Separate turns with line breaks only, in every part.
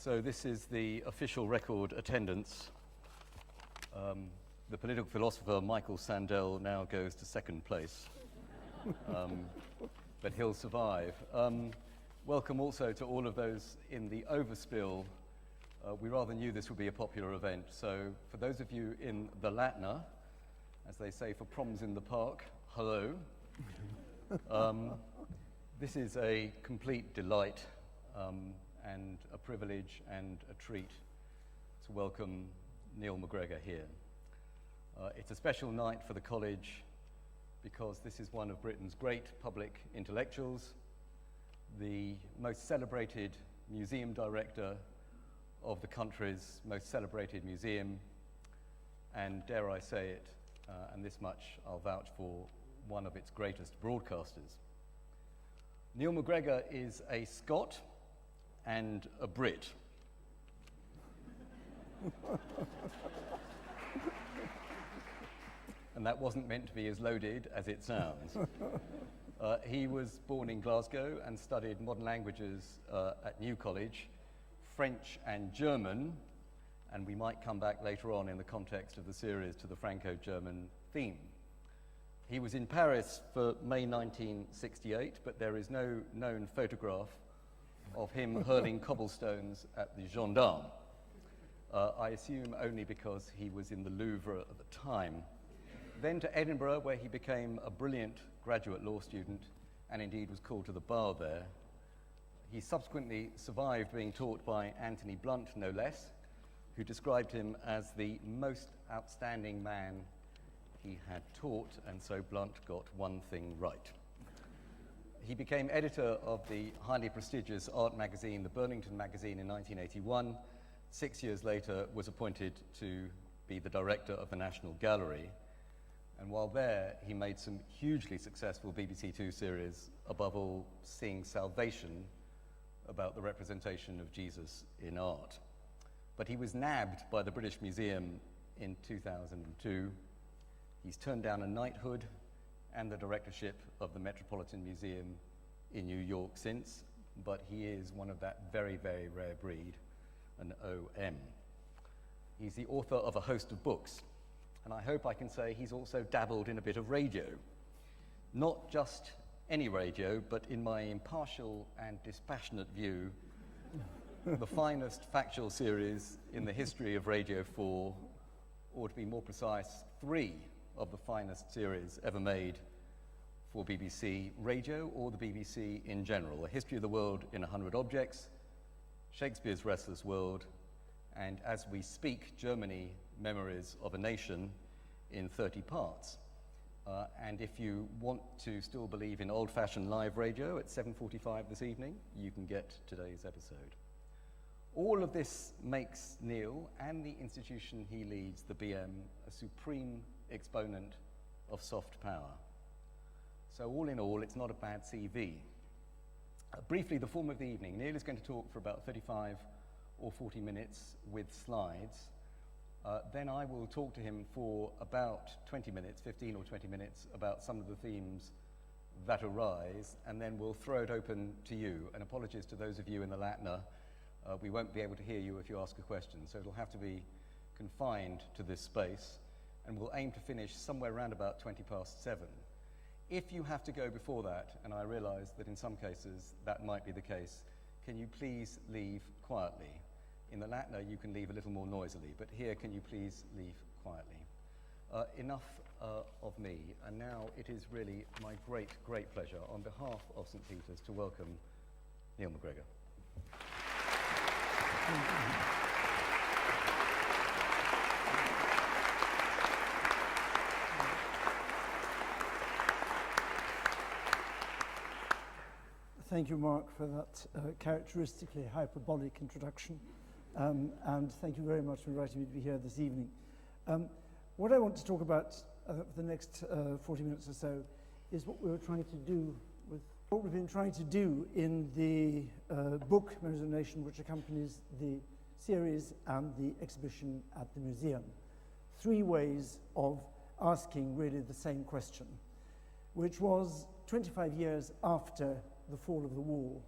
So this is the official record attendance. The political philosopher Michael Sandel now goes to second place, but he'll survive. Welcome also to all of those in the overspill. We rather knew this would be a popular event, so for those of you in the Latner, as they say for proms in the park, hello. This is a complete delight and a privilege and a treat to welcome Neil MacGregor here. It's a special night for the college because this is one of Britain's great public intellectuals, the most celebrated museum director of the country's most celebrated museum, and dare I say it, and this much I'll vouch for, one of its greatest broadcasters. Neil MacGregor is a Scot and a Brit. And that wasn't meant to be as loaded as it sounds. He was born in Glasgow and studied modern languages at New College, French and German, and we might come back later on in the context of the series to the Franco-German theme. He was in Paris for May 1968, but there is no known photograph of him hurling cobblestones at the gendarme. I assume only because he was in the Louvre at the time. Then to Edinburgh, where he became a brilliant graduate law student and indeed was called to the bar there. He subsequently survived being taught by Anthony Blunt, no less, who described him as the most outstanding man he had taught, and so Blunt got one thing right. He became editor of the highly prestigious art magazine, the Burlington Magazine, in 1981. 6 years later, was appointed to be the director of the National Gallery. And while there, he made some hugely successful BBC Two series, above all, Seeing Salvation, about the representation of Jesus in art. But he was nabbed by the British Museum in 2002. He's turned down a knighthood and the directorship of the Metropolitan Museum in New York since, but he is one of that very, very rare breed, an OM. He's the author of a host of books, and I hope I can say he's also dabbled in a bit of radio. Not just any radio, but in my impartial and dispassionate view, the finest factual series in the history of Radio 4, or to be more precise, 3 of the finest series ever made for BBC Radio or the BBC in general. A History of the World in 100 Objects, Shakespeare's Restless World, and as we speak, Germany, Memories of a Nation in 30 parts. And if you want to still believe in old-fashioned live radio at 7:45 this evening, you can get today's episode. All of this makes Neil and the institution he leads, the BM, a supreme exponent of soft power. So all in all, it's not a bad CV. Briefly, the form of the evening. Neil is going to talk for about 35 or 40 minutes with slides. Then I will talk to him for about 20 minutes, 15 or 20 minutes, about some of the themes that arise, and then we'll throw it open to you. And apologies to those of you in the Latner, we won't be able to hear you if you ask a question, so it'll have to be confined to this space, and we'll aim to finish somewhere around about 7:20. If you have to go before that, and I realize that in some cases that might be the case, can you please leave quietly? In the Latner, you can leave a little more noisily, but here, can you please leave quietly? Enough of me, and now it is really my great, great pleasure, on behalf of St. Peter's, to welcome Neil MacGregor.
Thank you, Mark, for that characteristically hyperbolic introduction. And thank you very much for inviting me to be here this evening. What I want to talk about for the next 40 minutes or so is what we've been trying to do in the book, Memories of a Nation, which accompanies the series and the exhibition at the museum. 3 ways of asking really the same question, which was 25 years after the fall of the wall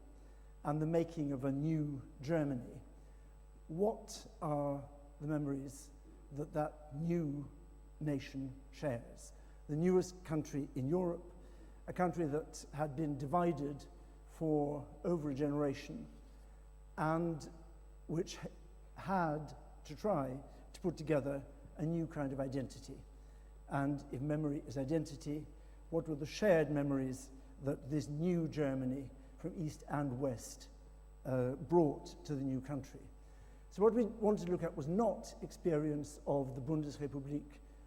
and the making of a new Germany, what are the memories that that new nation shares? The newest country in Europe, a country that had been divided for over a generation and which had to try to put together a new kind of identity. And if memory is identity, what were the shared memories that this new Germany from east and west brought to the new country? So what we wanted to look at was not experience of the Bundesrepublik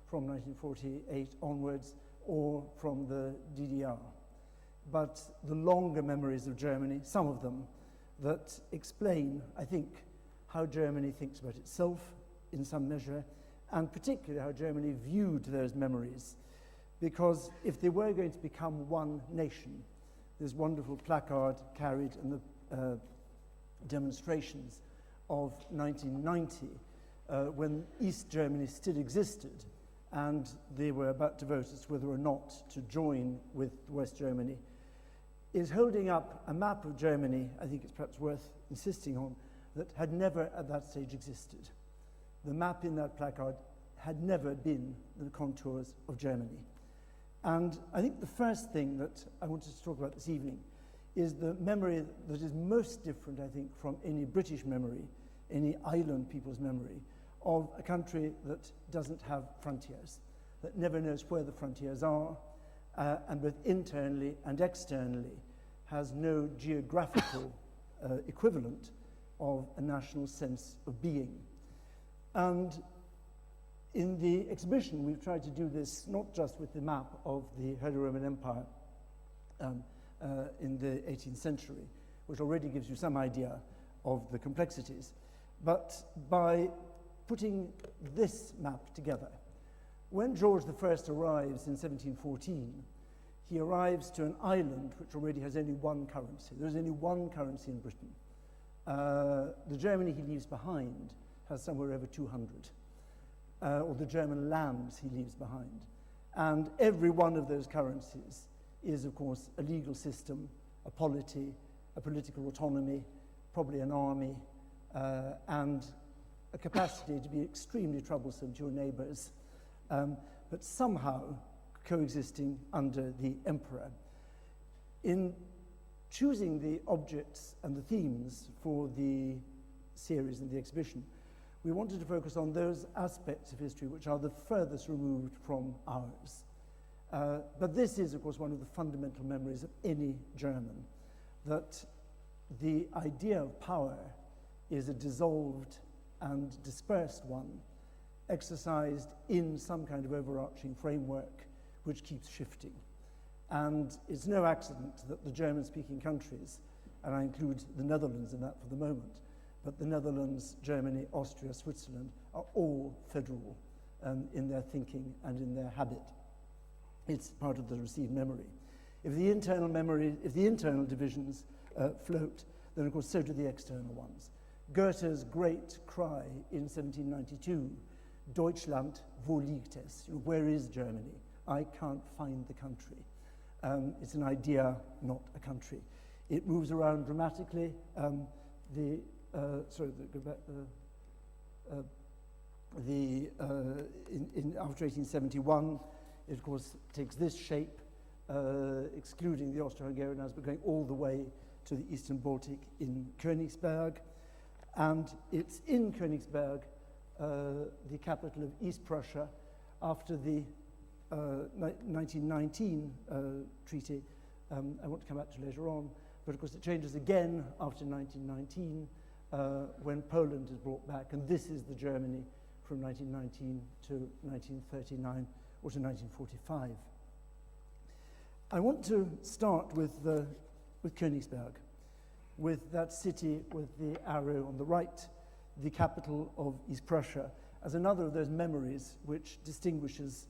from 1948 onwards or from the DDR, but the longer memories of Germany, some of them, that explain, I think, how Germany thinks about itself in some measure, and particularly how Germany viewed those memories. Because if they were going to become one nation, this wonderful placard carried in the demonstrations of 1990, when East Germany still existed, and they were about to vote as to whether or not to join with West Germany, is holding up a map of Germany, I think it's perhaps worth insisting on, that had never at that stage existed. The map in that placard had never been the contours of Germany. And I think the first thing that I wanted to talk about this evening is the memory that is most different, I think, from any British memory, any island people's memory, of a country that doesn't have frontiers, that never knows where the frontiers are, and both internally and externally has no geographical equivalent of a national sense of being. And in the exhibition, we've tried to do this not just with the map of the Holy Roman Empire in the 18th century, which already gives you some idea of the complexities, but by putting this map together. When George I arrives in 1714, he arrives to an island which already has only one currency. There's only one currency in Britain. The Germany he leaves behind has somewhere over 200, or the German lands he leaves behind. And every one of those currencies is, of course, a legal system, a polity, a political autonomy, probably an army, and a capacity to be extremely troublesome to your neighbors, but somehow coexisting under the emperor. In choosing the objects and the themes for the series and the exhibition, we wanted to focus on those aspects of history which are the furthest removed from ours. But this is, of course, one of the fundamental memories of any German, that the idea of power is a dissolved and dispersed one, exercised in some kind of overarching framework which keeps shifting. And it's no accident that the German-speaking countries, and I include the Netherlands in that for the moment, but the Netherlands, Germany, Austria, Switzerland are all federal in their thinking and in their habit. It's part of the received memory. If the internal divisions float, then of course so do the external ones. Goethe's great cry in 1792, Deutschland, wo liegt es? Where is Germany? I can't find the country. It's an idea, not a country. It moves around dramatically. After 1871, it of course takes this shape, excluding the Austro-Hungarians, but going all the way to the Eastern Baltic in Königsberg. And it's in Königsberg, the capital of East Prussia, after the 1919 treaty, I want to come back to later on, but of course it changes again after 1919 when Poland is brought back, and this is the Germany from 1919 to 1939 or to 1945. I want to start with Königsberg, with that city with the arrow on the right, the capital of East Prussia, as another of those memories which distinguishes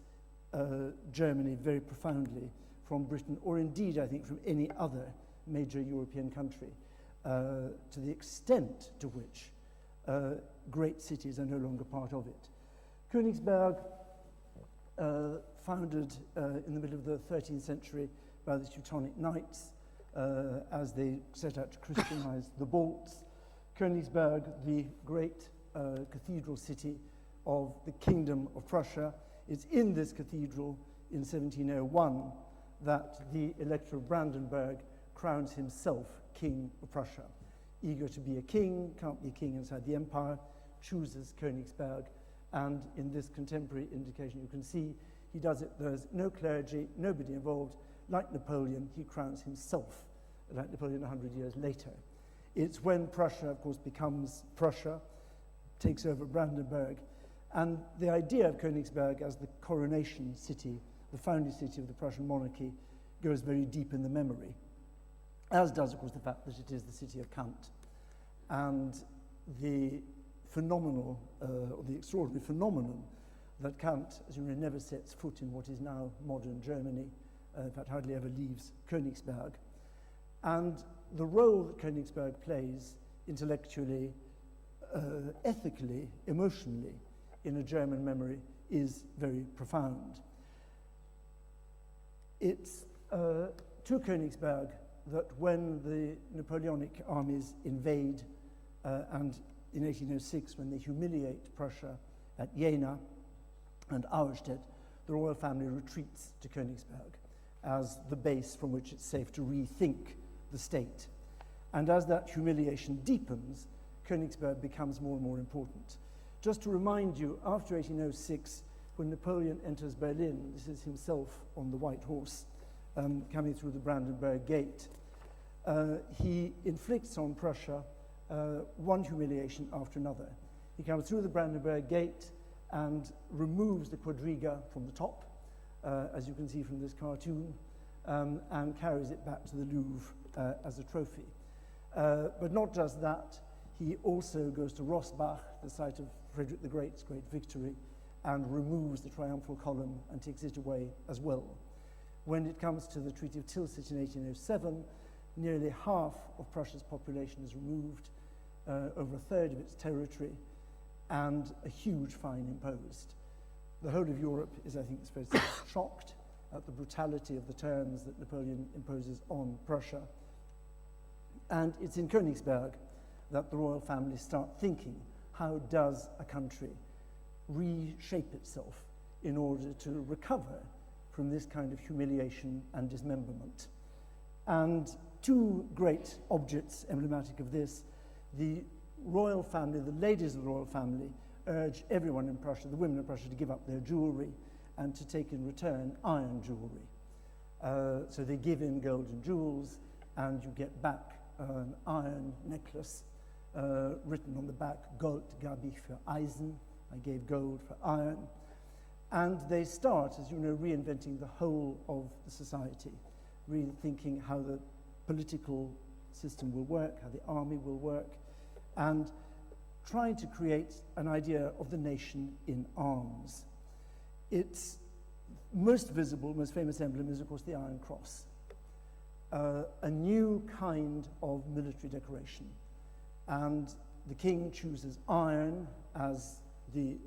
Germany very profoundly from Britain, or indeed, I think, from any other major European country, to the extent to which great cities are no longer part of it. Königsberg, founded in the middle of the 13th century by the Teutonic Knights, as they set out to Christianize the Balts. Königsberg, the great cathedral city of the Kingdom of Prussia. It's in this cathedral in 1701 that the Elector of Brandenburg crowns himself King of Prussia. Eager to be a king, can't be a king inside the empire, chooses Königsberg, and in this contemporary indication you can see he does it, there's no clergy, nobody involved. Like Napoleon, he crowns himself, like Napoleon 100 years later. It's when Prussia, of course, becomes Prussia, takes over Brandenburg, and the idea of Königsberg as the coronation city, the founding city of the Prussian monarchy, goes very deep in the memory, as does, of course, the fact that it is the city of Kant. And the phenomenal, or the extraordinary phenomenon that Kant, as you know, never sets foot in what is now modern Germany, in fact, hardly ever leaves Königsberg. And the role that Königsberg plays intellectually, ethically, emotionally, in a German memory is very profound. It's to Königsberg that when the Napoleonic armies invade, and in 1806 when they humiliate Prussia at Jena and Auerstedt, the royal family retreats to Königsberg as the base from which it's safe to rethink the state. And as that humiliation deepens, Königsberg becomes more and more important. Just to remind you, after 1806, when Napoleon enters Berlin, this is himself on the white horse, coming through the Brandenburg Gate, he inflicts on Prussia one humiliation after another. He comes through the Brandenburg Gate and removes the quadriga from the top, as you can see from this cartoon, and carries it back to the Louvre as a trophy. But not just that, he also goes to Rossbach, the site of Frederick the Great's great victory, and removes the triumphal column and takes it away as well. When it comes to the Treaty of Tilsit in 1807, nearly half of Prussia's population is removed, over a third of its territory, and a huge fine imposed. The whole of Europe is, I think, supposed to be shocked at the brutality of the terms that Napoleon imposes on Prussia. And it's in Königsberg that the royal family start thinking, how does a country reshape itself in order to recover from this kind of humiliation and dismemberment? And two great objects emblematic of this, the royal family, the ladies of the royal family, urge everyone in Prussia, the women in Prussia, to give up their jewelry and to take in return iron jewelry. So they give in gold and jewels, and you get back an iron necklace, written on the back, Gold gab ich für Eisen, I gave gold for iron. And they start, as you know, reinventing the whole of the society, rethinking how the political system will work, how the army will work, and trying to create an idea of the nation in arms. Its most visible, most famous emblem is, of course, the Iron Cross, a new kind of military decoration. And the king chooses iron as the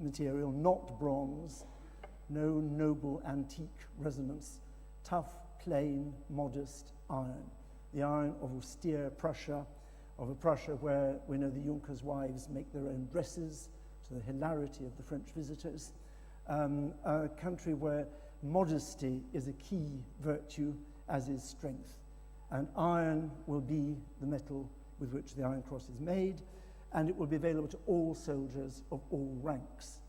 material, not bronze, no noble antique resonance, tough, plain, modest iron. The iron of austere Prussia, of a Prussia where we know the Junkers' wives make their own dresses, to the hilarity of the French visitors. A country where modesty is a key virtue, as is strength. And iron will be the metal with which the Iron Cross is made, and it will be available to all soldiers of all ranks.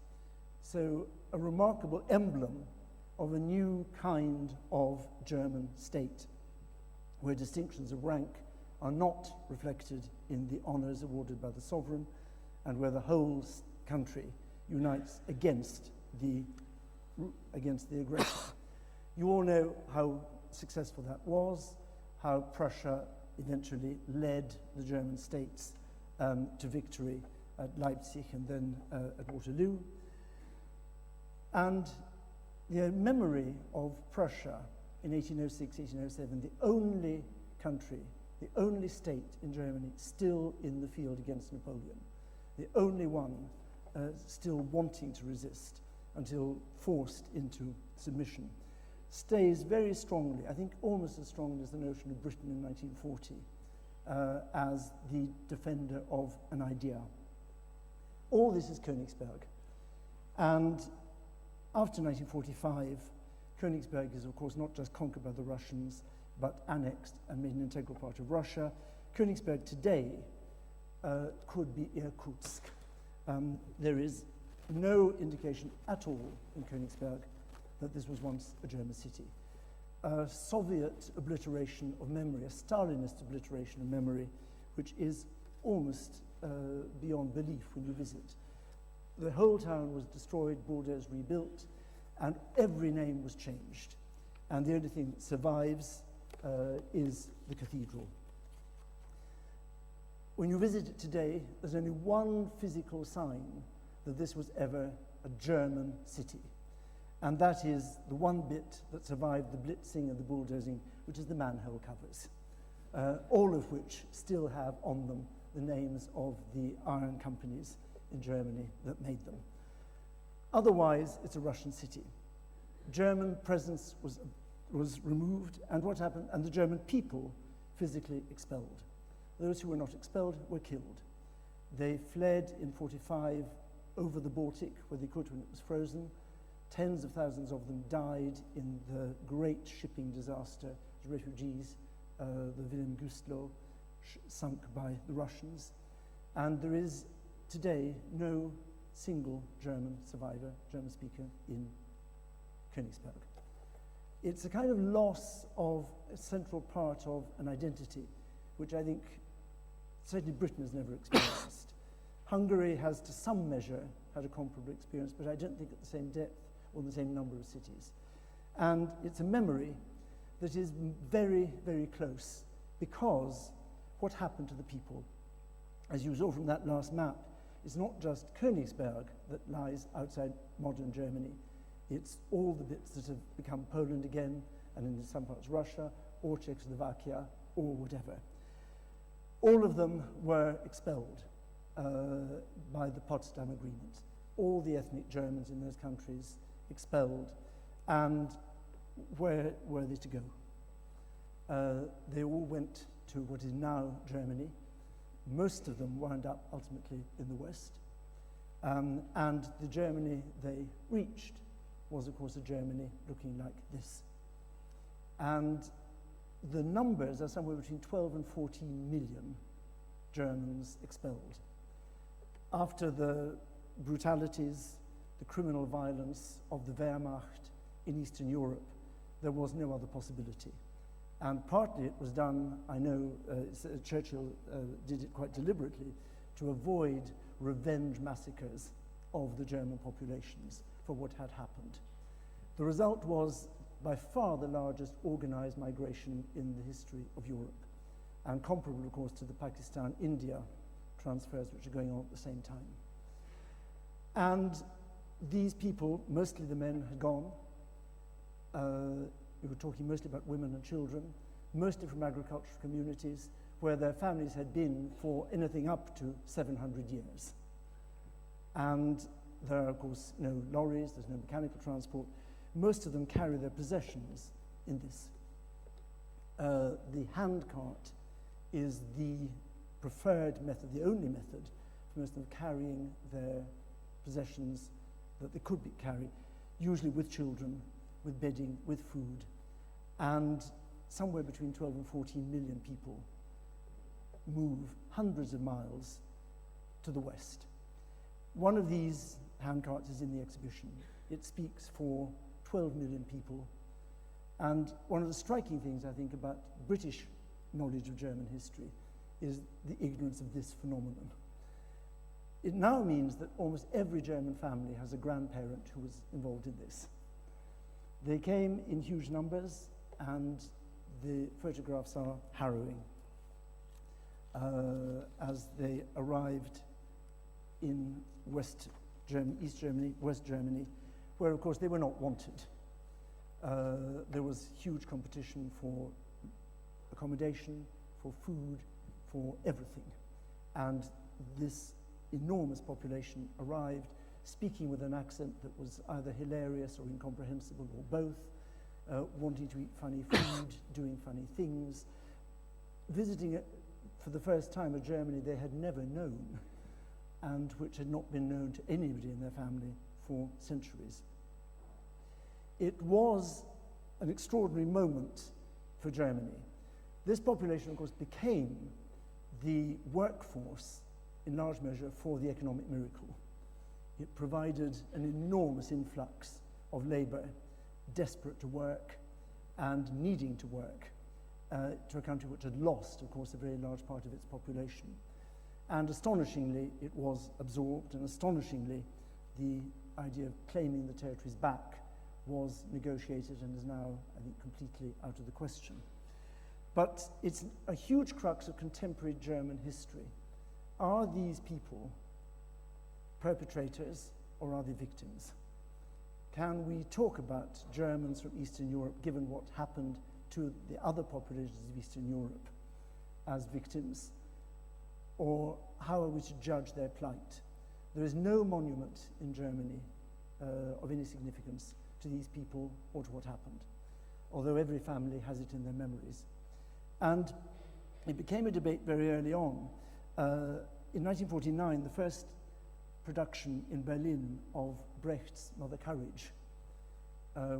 So a remarkable emblem of a new kind of German state, where distinctions of rank are not reflected in the honors awarded by the sovereign, and where the whole country unites against the aggressor. You all know how successful that was, how Prussia eventually led the German states to victory at Leipzig and then at Waterloo. And the memory of Prussia in 1806, 1807, the only country, the only state in Germany still in the field against Napoleon, the only one still wanting to resist until forced into submission, stays very strongly, I think almost as strongly as the notion of Britain in 1940, as the defender of an idea. All this is Königsberg. And after 1945, Königsberg is, of course, not just conquered by the Russians, but annexed and made an integral part of Russia. Königsberg today could be Irkutsk. There is no indication at all in Königsberg that this was once a German city. A Soviet obliteration of memory, a Stalinist obliteration of memory, which is almost beyond belief when you visit. The whole town was destroyed, bulldozed, rebuilt, and every name was changed. And the only thing that survives is the cathedral. When you visit it today, there's only one physical sign that this was ever a German city. And that is the one bit that survived the blitzing and the bulldozing, which is the manhole covers, all of which still have on them the names of the iron companies in Germany that made them. Otherwise, it's a Russian city. German presence was removed, and what happened? And the German people physically expelled. Those who were not expelled were killed. They fled in 45 over the Baltic, where they could when it was frozen. Tens of thousands of them died in the great shipping disaster as refugees, the Wilhelm Gustloh, sunk by the Russians. And there is today no single German survivor, German speaker, in Königsberg. It's a kind of loss of a central part of an identity, which I think certainly Britain has never experienced. Hungary has, to some measure, had a comparable experience, but I don't think at the same depth or the same number of cities. And it's a memory that is very, very close, because what happened to the people, as you saw from that last map, is not just Königsberg that lies outside modern Germany. It's all the bits that have become Poland again, and in some parts Russia, or Czechoslovakia, or whatever. All of them were expelled by the Potsdam Agreement. All the ethnic Germans in those countries expelled. And where were they to go? They all went to what is now Germany. Most of them wound up ultimately in the West. And the Germany they reached was, of course, a Germany looking like this. And the numbers are somewhere between 12 and 14 million Germans expelled. After the brutalities, the criminal violence of the Wehrmacht in Eastern Europe, there was no other possibility. And partly it was done, I know Churchill did it quite deliberately, to avoid revenge massacres of the German populations for what had happened. The result was by far the largest organized migration in the history of Europe, and comparable, of course, to the Pakistan-India transfers which are going on at the same time. And these people, mostly the men, had gone. We were talking mostly about women and children, mostly from agricultural communities where their families had been for anything up to 700 years. And there are, of course, no lorries, there's no mechanical transport. Most of them carry their possessions in this. The hand cart is the preferred method, the only method for most of them carrying their possessions that they could carry, usually with children, with bedding, with food, and somewhere between 12 and 14 million people move hundreds of miles to the west. One of these handcarts is in the exhibition. It speaks for 12 million people, and one of the striking things, I think, about British knowledge of German history is the ignorance of this phenomenon. It now means that almost every German family has a grandparent who was involved in this. They came in huge numbers, and the photographs are harrowing. As they arrived in East Germany, West Germany, where, of course, they were not wanted. There was huge competition for accommodation, for food, for everything. And this enormous population arrived speaking with an accent that was either hilarious or incomprehensible or both, wanting to eat funny food, doing funny things, visiting for the first time, a Germany they had never known, and which had not been known to anybody in their family for centuries. It was an extraordinary moment for Germany. This population, of course, became the workforce, in large measure, for the economic miracle. It provided an enormous influx of labour, desperate to work and needing to work, to a country which had lost, of course, a very large part of its population. And astonishingly, it was absorbed, and astonishingly, the idea of claiming the territories back was negotiated and is now, I think, completely out of the question. But it's a huge crux of contemporary German history. Are these people perpetrators or are they victims? Can we talk about Germans from Eastern Europe, given what happened to the other populations of Eastern Europe, as victims? Or how are we to judge their plight? There is no monument in Germany of any significance to these people or to what happened, although every family has it in their memories. And it became a debate very early on. In 1949, the first production in Berlin of Brecht's Mother Courage,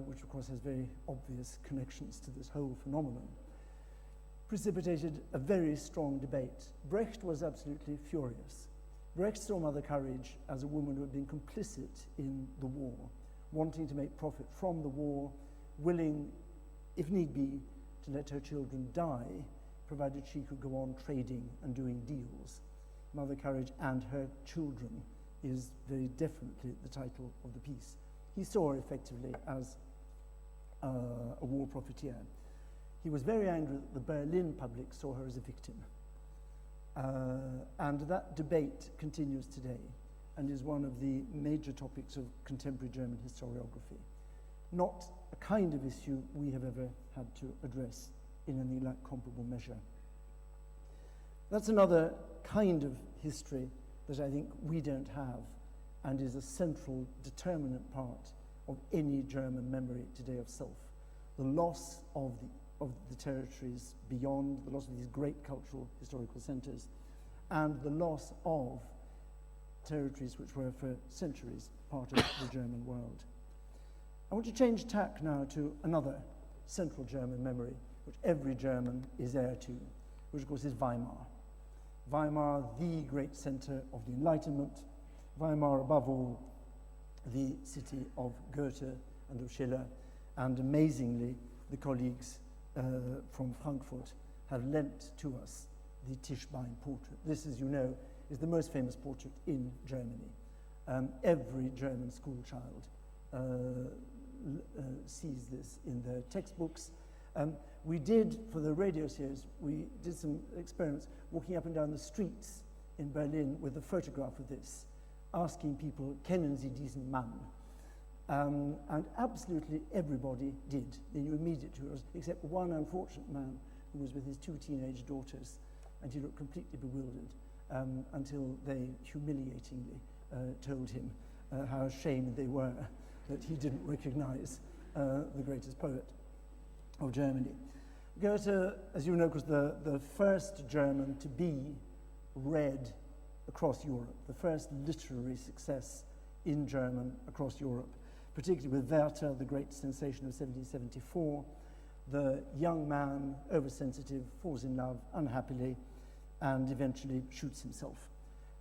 which of course has very obvious connections to this whole phenomenon, precipitated a very strong debate. Brecht was absolutely furious. Brecht saw Mother Courage as a woman who had been complicit in the war, wanting to make profit from the war, willing, if need be, to let her children die, provided she could go on trading and doing deals. Mother Courage and Her Children is very definitely the title of the piece. He saw her effectively as a war profiteer. He was very angry that the Berlin public saw her as a victim. And that debate continues today and is one of the major topics of contemporary German historiography. Not a kind of issue we have ever had to address in any like comparable measure. That's another kind of history that I think we don't have and is a central determinant part of any German memory today of self. The loss of the territories beyond, the loss of these great cultural historical centres, and the loss of territories which were for centuries part of the German world. I want to change tack now to another central German memory, which every German is heir to, which of course is Weimar. Weimar, the great centre of the Enlightenment. Weimar, above all, the city of Goethe and of Schiller, and amazingly, the colleagues from Frankfurt have lent to us the Tischbein portrait. This, as you know, is the most famous portrait in Germany. Every German school child sees this in their textbooks. We did, for the radio series, we did some experiments walking up and down the streets in Berlin with a photograph of this, asking people, kennen Sie diesen Mann? And absolutely everybody did. They knew immediately who it was, except one unfortunate man who was with his 2 teenage daughters, and he looked completely bewildered until they humiliatingly told him how ashamed they were that he didn't recognize the greatest poet of Germany. Goethe, as you know, was the first German to be read across Europe, the first literary success in German across Europe, particularly with Werther, the great sensation of 1774. The young man, oversensitive, falls in love unhappily and eventually shoots himself.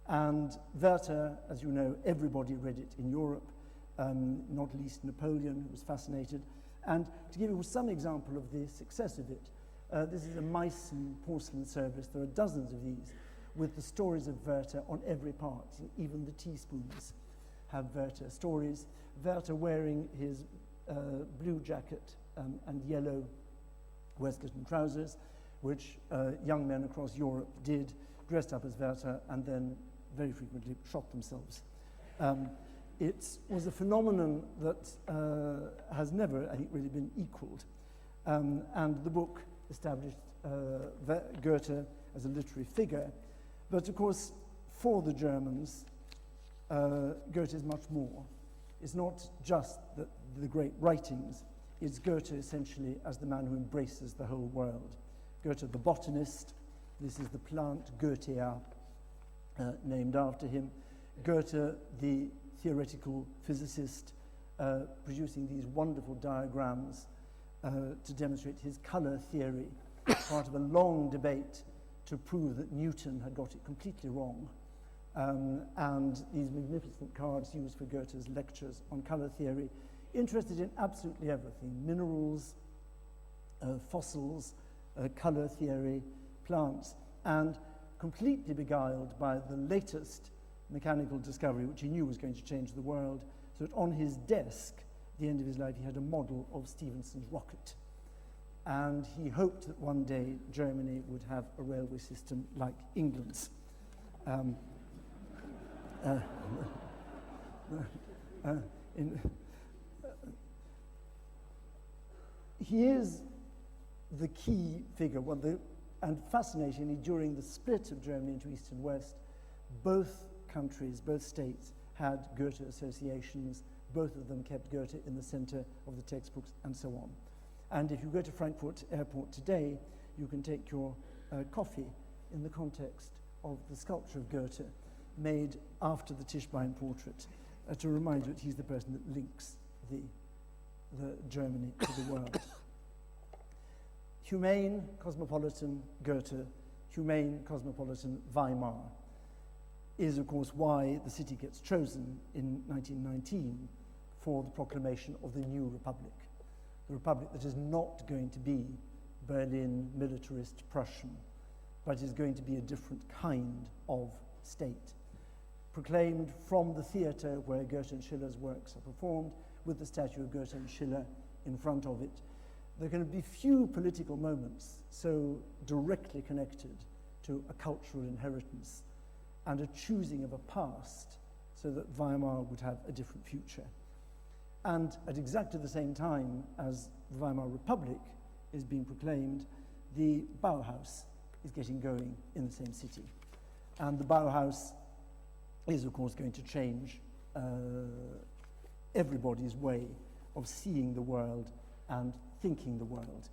And Werther, as you know, everybody read it in Europe, not least Napoleon, who was fascinated. And to give you some example of the success of it, this is a Meissen porcelain service. There are dozens of these with the stories of Werther on every part. Even the teaspoons have Werther stories. Werther wearing his blue jacket and yellow waistcoat and trousers, which young men across Europe did, dressed up as Werther, and then very frequently shot themselves. It was a phenomenon that has never, I think, really been equaled. And the book established Goethe as a literary figure. But of course, for the Germans, Goethe is much more. It's not just the great writings, it's Goethe essentially as the man who embraces the whole world. Goethe, the botanist, This is the plant Goethea, named after him. Goethe, the theoretical physicist, producing these wonderful diagrams to demonstrate his colour theory, part of a long debate to prove that Newton had got it completely wrong. And these magnificent cards used for Goethe's lectures on colour theory, interested in absolutely everything: minerals, fossils, colour theory, plants, and completely beguiled by the latest mechanical discovery, which he knew was going to change the world, so that on his desk, at the end of his life, he had a model of Stephenson's rocket. And he hoped that one day Germany would have a railway system like England's. He is the key figure, and fascinatingly, during the split of Germany into East and West, both countries, both states, had Goethe associations. Both of them kept Goethe in the center of the textbooks, and so on. And if you go to Frankfurt Airport today, you can take your coffee in the context of the sculpture of Goethe, made after the Tischbein portrait, to remind you that he's the person that links the Germany to the world. Humane, cosmopolitan Goethe, humane, cosmopolitan Weimar, is of course why the city gets chosen in 1919 for the proclamation of the new republic. The republic that is not going to be Berlin, militarist, Prussian, but is going to be a different kind of state. Proclaimed from the theatre where Goethe and Schiller's works are performed, with the statue of Goethe and Schiller in front of it. There are going to be few political moments so directly connected to a cultural inheritance and a choosing of a past so that Weimar would have a different future. And at exactly the same time as the Weimar Republic is being proclaimed, the Bauhaus is getting going in the same city. And the Bauhaus is, of course, going to change everybody's way of seeing the world and thinking the world.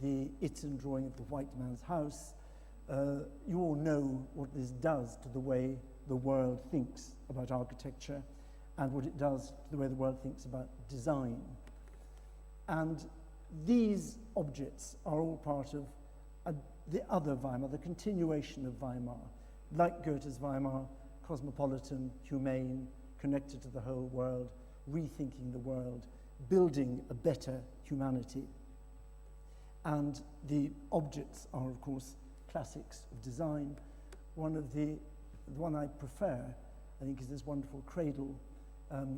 The Itzen drawing of the white man's house, you all know what this does to the way the world thinks about architecture and what it does to the way the world thinks about design. And these objects are all part of the other Weimar, the continuation of Weimar. Like Goethe's Weimar, cosmopolitan, humane, connected to the whole world, rethinking the world, building a better humanity. And the objects are, of course, classics of design. The one I prefer, I think, is this wonderful cradle,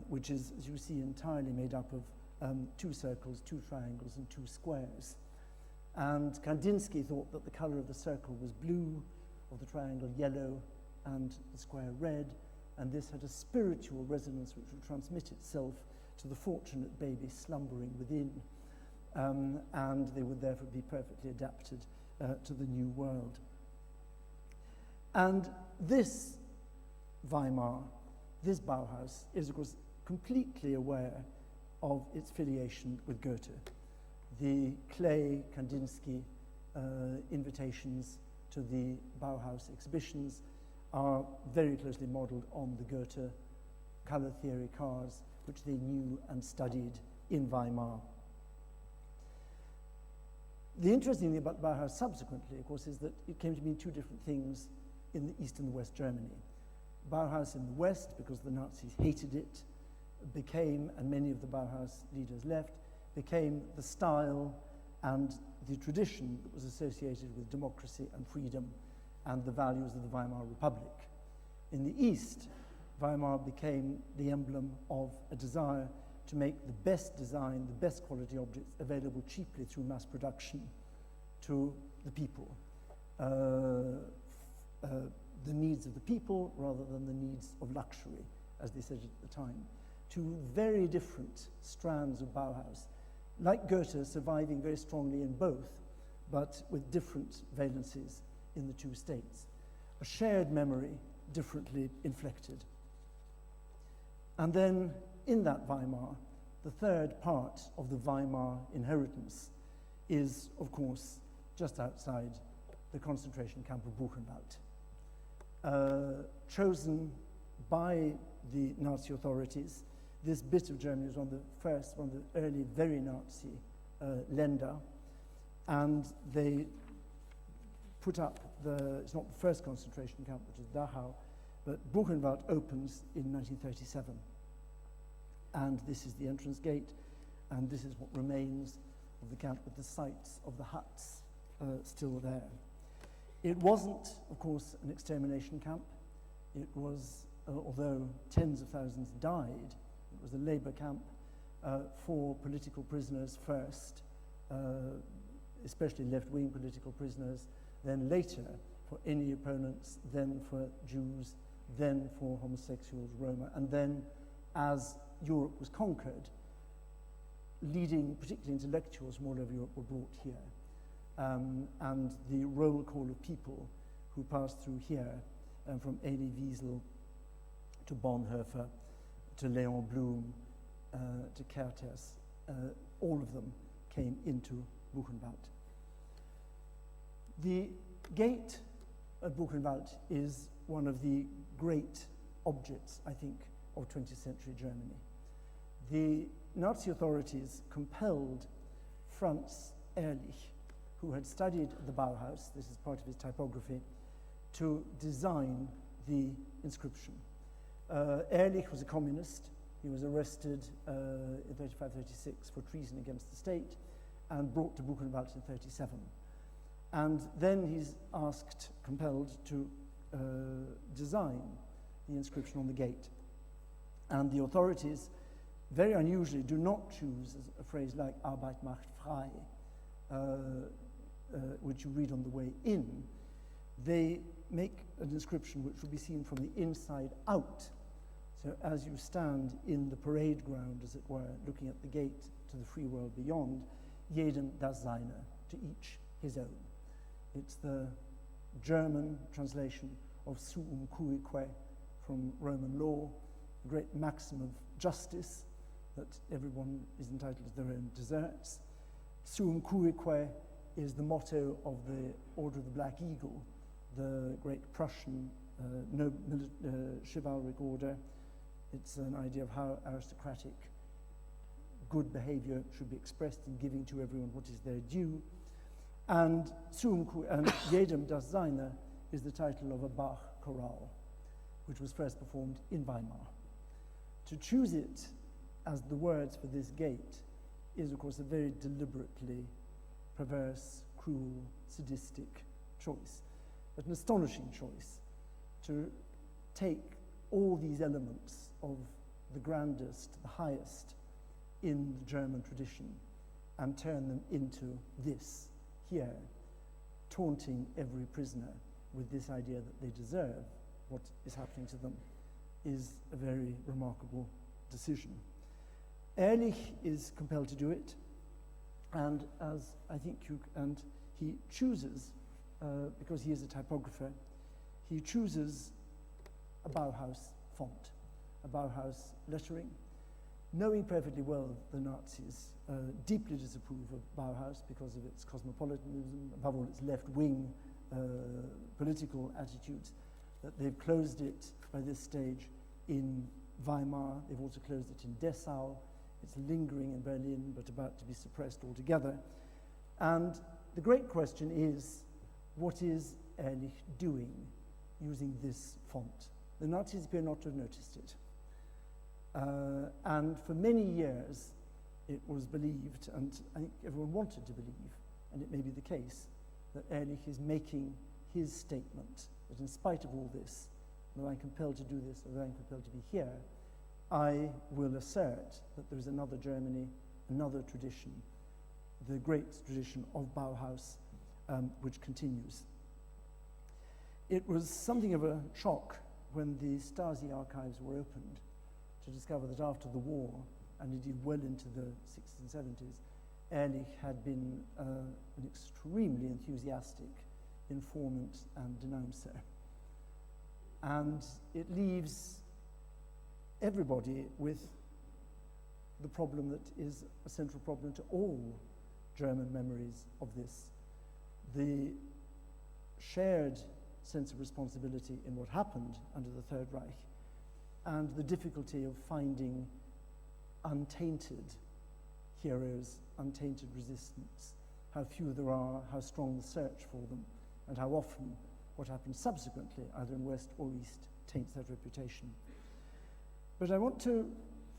which is, as you see, entirely made up of 2 circles, 2 triangles, and 2 squares. And Kandinsky thought that the color of the circle was blue, of the triangle yellow, and the square red, and this had a spiritual resonance which would transmit itself to the fortunate baby slumbering within, and they would therefore be perfectly adapted to the new world. And this Weimar, this Bauhaus, is of course completely aware of its filiation with Goethe. The Klee, Kandinsky invitations to the Bauhaus exhibitions are very closely modeled on the Goethe color theory cars, which they knew and studied in Weimar. The interesting thing about Bauhaus subsequently, of course, is that it came to mean 2 different things in the East and the West Germany. Bauhaus in the West, because the Nazis hated it, became, and many of the Bauhaus leaders left, became the style and the tradition that was associated with democracy and freedom and the values of the Weimar Republic. In the East, Weimar became the emblem of a desire to make the best design, the best quality objects available cheaply through mass production to the people. The needs of the people rather than the needs of luxury, as they said at the time. 2 very different strands of Bauhaus, like Goethe, surviving very strongly in both, but with different valencies in the 2 states. A shared memory, differently inflected. And then, in that Weimar, the 3rd part of the Weimar inheritance is, of course, just outside the concentration camp of Buchenwald. Chosen by the Nazi authorities, this bit of Germany was one of the early, very Nazi Länder, and they put up it's not the first concentration camp, which is Dachau, but Buchenwald opens in 1937. And this is the entrance gate, and this is what remains of the camp, with the sites of the huts still there. It wasn't, of course, an extermination camp. It was, although tens of thousands died, it was a labor camp for political prisoners first, especially left-wing political prisoners, then later for any opponents, then for Jews, then for homosexuals, Roma, and then as Europe was conquered, leading, particularly intellectuals from all over Europe, were brought here. And the roll call of people who passed through here, from Elie Wiesel to Bonhoeffer, to Léon Blum, to Kertész, all of them came into Buchenwald. The gate at Buchenwald is one of the great objects, I think, of 20th century Germany. The Nazi authorities compelled Franz Ehrlich, who had studied at the Bauhaus, this is part of his typography, to design the inscription. Ehrlich was a communist. He was arrested in 35-36 for treason against the state and brought to Buchenwald in 37. And then he's compelled to design the inscription on the gate. And the authorities, very unusually, do not choose a phrase like Arbeit macht frei, which you read on the way in. They make an inscription which will be seen from the inside out. So as you stand in the parade ground, as it were, looking at the gate to the free world beyond, jedem das seine, to each his own. It's the German translation of suum cuique from Roman law, the great maxim of justice, that everyone is entitled to their own deserts. Suum cuique is the motto of the Order of the Black Eagle, the great Prussian chivalric order. It's an idea of how aristocratic good behavior should be expressed in giving to everyone what is their due. And jedem das seine is the title of a Bach chorale, which was first performed in Weimar. To choose it as the words for this gate is, of course, a very deliberately perverse, cruel, sadistic choice, but an astonishing choice to take all these elements of the grandest, the highest in the German tradition and turn them into this here, taunting every prisoner with this idea that they deserve what is happening to them, is a very remarkable decision. Ehrlich is compelled to do it, and as I think he chooses, because he is a typographer, he chooses a Bauhaus font, a Bauhaus lettering, knowing perfectly well the Nazis deeply disapprove of Bauhaus because of its cosmopolitanism, above all its left-wing political attitudes, that they've closed it by this stage in Weimar. They've also closed it in Dessau. It's lingering in Berlin, but about to be suppressed altogether. And the great question is, what is Ehrlich doing using this font? The Nazis appear not to have noticed it. And for many years, it was believed, and I think everyone wanted to believe, and it may be the case, that Ehrlich is making his statement, that in spite of all this, though I'm compelled to do this, though I'm compelled to be here, I will assert that there is another Germany, another tradition, the great tradition of Bauhaus, which continues. It was something of a shock when the Stasi archives were opened to discover that after the war, and indeed well into the 60s and 70s, Ehrlich had been an extremely enthusiastic informant and denouncer. And it leaves everybody with the problem that is a central problem to all German memories of this. The shared sense of responsibility in what happened under the Third Reich, and the difficulty of finding untainted heroes, untainted resistance, how few there are, how strong the search for them, and how often what happened subsequently, either in West or East, taints that reputation. But I want to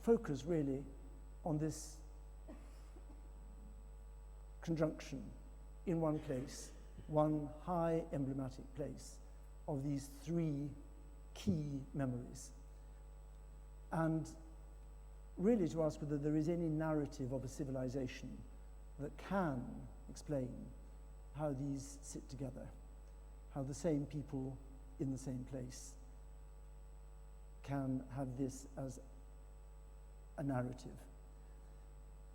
focus really on this conjunction in one place, one high emblematic place, of these three key memories. And really to ask whether there is any narrative of a civilization that can explain how these sit together, how the same people in the same place can have this as a narrative.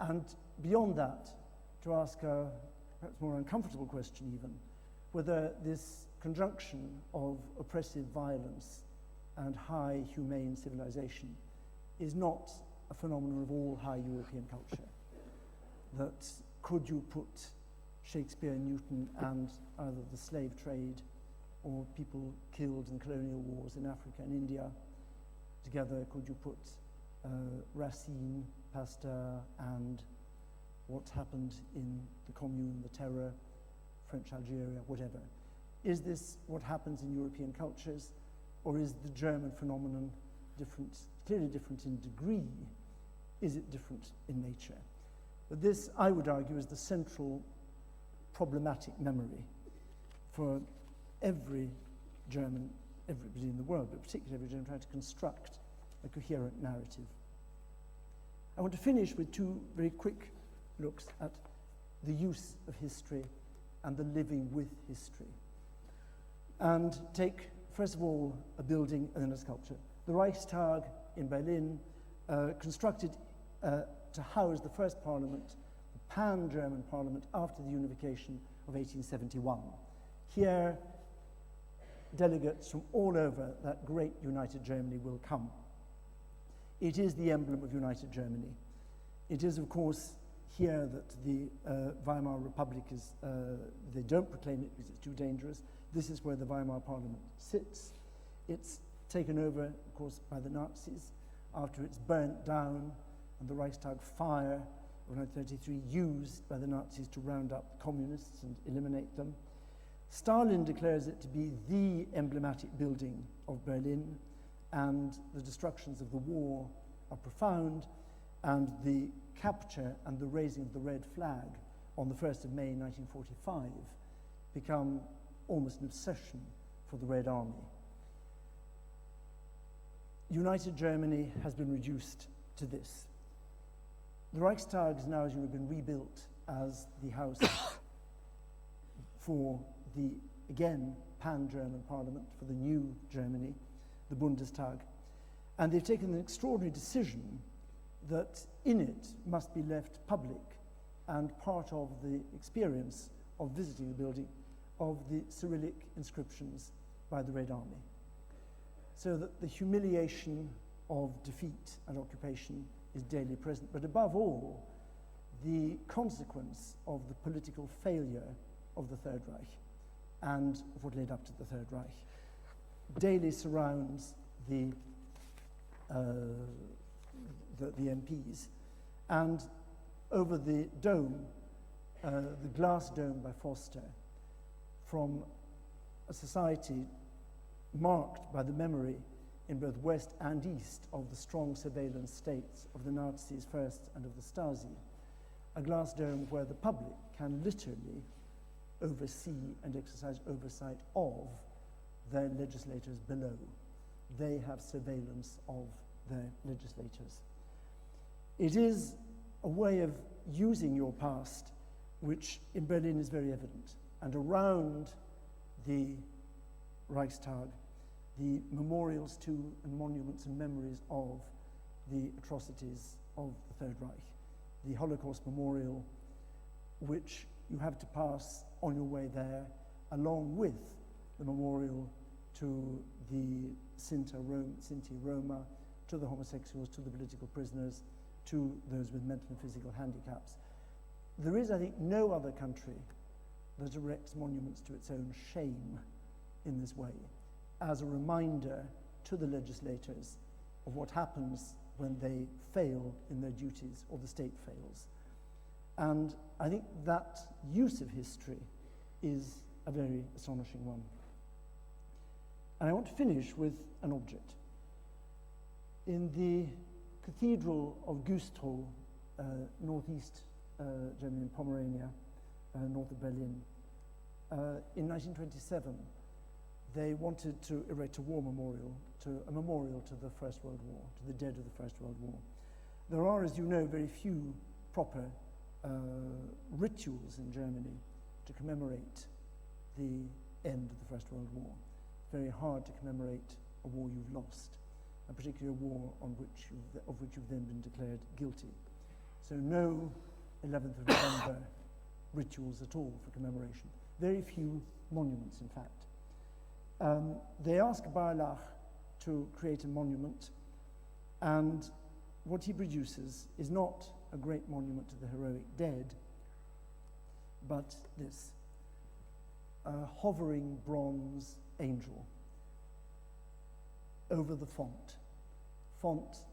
And beyond that, to ask a perhaps more uncomfortable question even, whether this conjunction of oppressive violence and high humane civilization is not a phenomenon of all high European culture. That could you put Shakespeare, Newton, and either the slave trade or people killed in colonial wars in Africa and India together? Could you put Racine, Pasteur, and what happened in the Commune, the Terror, French Algeria, whatever? Is this what happens in European cultures, or is the German phenomenon different, clearly different in degree? Is it different in nature? But this, I would argue, is the central problematic memory for every German, everybody in the world, but particularly every German trying to construct a coherent narrative. I want to finish with two very quick looks at the use of history and the living with history. And take, first of all, a building and then a sculpture. The Reichstag in Berlin, constructed to house the first parliament, the pan-German parliament, after the unification of 1871. Here, delegates from all over that great united Germany will come. It is the emblem of united Germany. It is, of course, here that the Weimar Republic is, they don't proclaim it because it's too dangerous. This is where the Weimar Parliament sits. It's taken over, of course, by the Nazis after it's burnt down and the Reichstag fire of 1933 used by the Nazis to round up communists and eliminate them. Stalin declares it to be the emblematic building of Berlin, and the destructions of the war are profound, and the capture and the raising of the red flag on the 1st of May 1945 become almost an obsession for the Red Army. United Germany has been reduced to this. The Reichstag has now, as you know, been rebuilt as the house for the, again, pan-German parliament, for the new Germany, the Bundestag. And they've taken an extraordinary decision that in it must be left public and part of the experience of visiting the building of the Cyrillic inscriptions by the Red Army. So that the humiliation of defeat and occupation is daily present, but above all, the consequence of the political failure of the Third Reich and of what led up to the Third Reich daily surrounds the MPs. And over the dome, the glass dome by Foster, from a society marked by the memory in both West and East of the strong surveillance states of the Nazis first and of the Stasi, a glass dome where the public can literally oversee and exercise oversight of their legislators below. They have surveillance of their legislators. It is a way of using your past, which in Berlin is very evident. And around the Reichstag, the memorials to and monuments and memories of the atrocities of the Third Reich. The Holocaust Memorial, which you have to pass on your way there, along with the memorial to the Sinti Roma, to the homosexuals, to the political prisoners, to those with mental and physical handicaps. There is, I think, no other country that erects monuments to its own shame in this way, as a reminder to the legislators of what happens when they fail in their duties or the state fails. And I think that use of history is a very astonishing one. And I want to finish with an object. In the Cathedral of Güstrow, northeast Germany, in Pomerania, north of Berlin, in 1927, they wanted to erect a memorial to the First World War, to the dead of the First World War. There are, as you know, very few proper rituals in Germany to commemorate the end of the First World War. It's very hard to commemorate a war you've lost, and particularly a war of which you've then been declared guilty. So no 11th of November rituals at all for commemoration. Very few monuments, in fact. They ask Barlach to create a monument, and what he produces is not a great monument to the heroic dead, but this, a hovering bronze angel over the font,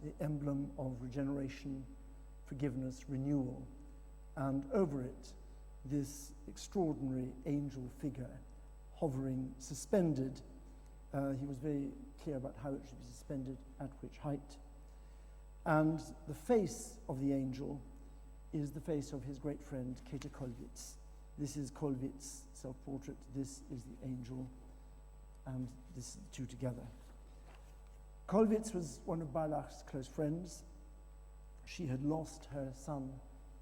the emblem of regeneration, forgiveness, renewal, and over it, this extraordinary angel figure hovering, suspended. He was very clear about how it should be suspended, at which height. And the face of the angel is the face of his great friend, Käthe Kollwitz. This is Kollwitz's self-portrait, this is the angel, and this is the two together. Kollwitz was one of Barlach's close friends. She had lost her son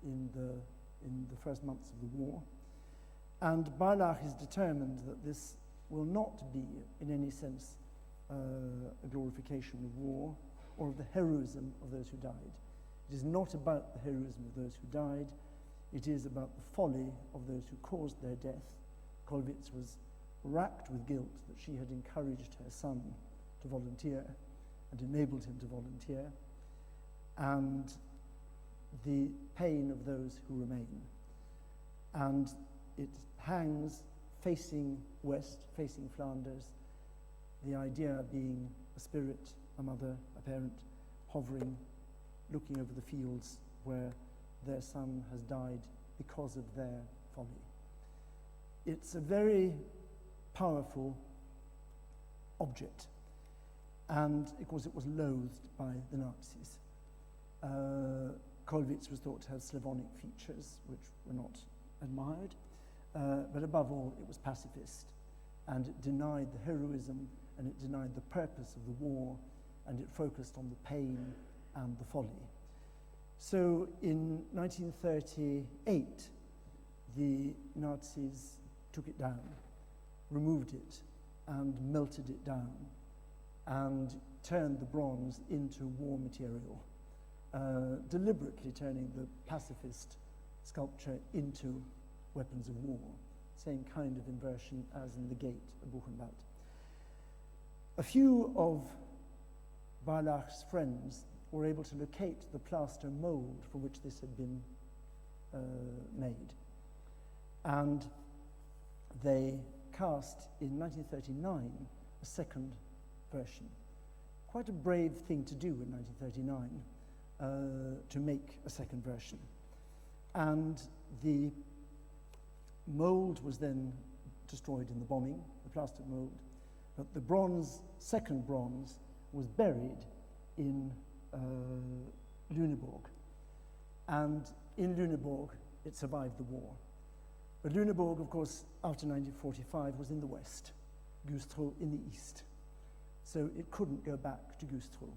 in the first months of the war. And Barlach is determined that this will not be, in any sense, a glorification of war or of the heroism of those who died. It is not about the heroism of those who died. It is about the folly of those who caused their death. Kollwitz was racked with guilt that she had encouraged her son to volunteer and enabled him to volunteer, and the pain of those who remain. And it hangs facing west, facing Flanders, the idea being a spirit, a mother, a parent, hovering, looking over the fields where their son has died because of their folly. It's a very powerful object, and of course it was loathed by the Nazis. Kollwitz was thought to have Slavonic features, which were not admired, but above all, it was pacifist, and it denied the heroism, and it denied the purpose of the war, and it focused on the pain and the folly. So in 1938, the Nazis took it down, removed it, and melted it down, and turned the bronze into war material, deliberately turning the pacifist sculpture into weapons of war. Same kind of inversion as in the gate of Buchenwald. A few of Barlach's friends were able to locate the plaster mold from which this had been made. And they cast, in 1939, a second version. Quite a brave thing to do in 1939, to make a second version. And the mold was then destroyed in the bombing, the plaster mold, but the bronze, second bronze, was buried in Lüneburg. And in Lüneburg, it survived the war. But Lüneburg, of course, after 1945, was in the west, Güstrow in the east. So it couldn't go back to Güstrow.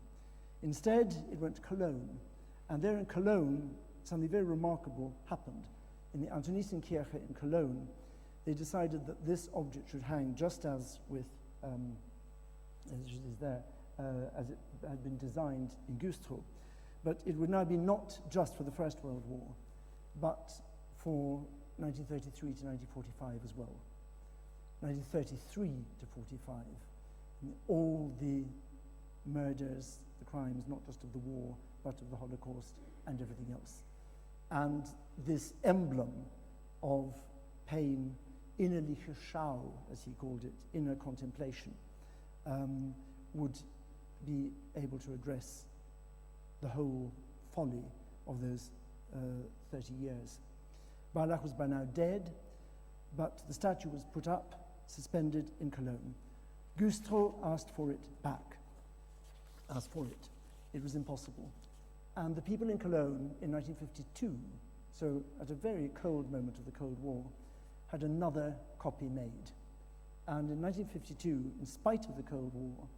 Instead, it went to Cologne. And there in Cologne, something very remarkable happened. In the Antoniesenkirche in Cologne, they decided that this object should hang just as with, as it is there, as it had been designed in Güstrow. But it would now be not just for the First World War, but for 1933 to 1945 as well. 1933 to 45. And all the murders, the crimes, not just of the war, but of the Holocaust and everything else. And this emblem of pain innerliche Schau, as he called it, inner contemplation, would be able to address the whole folly of those 30 years. Barlach was by now dead, but the statue was put up, suspended in Cologne. Güstrow asked for it back, asked for it. It was impossible. And the people in Cologne in 1952, so at a very cold moment of the Cold War, had another copy made. And in 1952, in spite of the Cold War,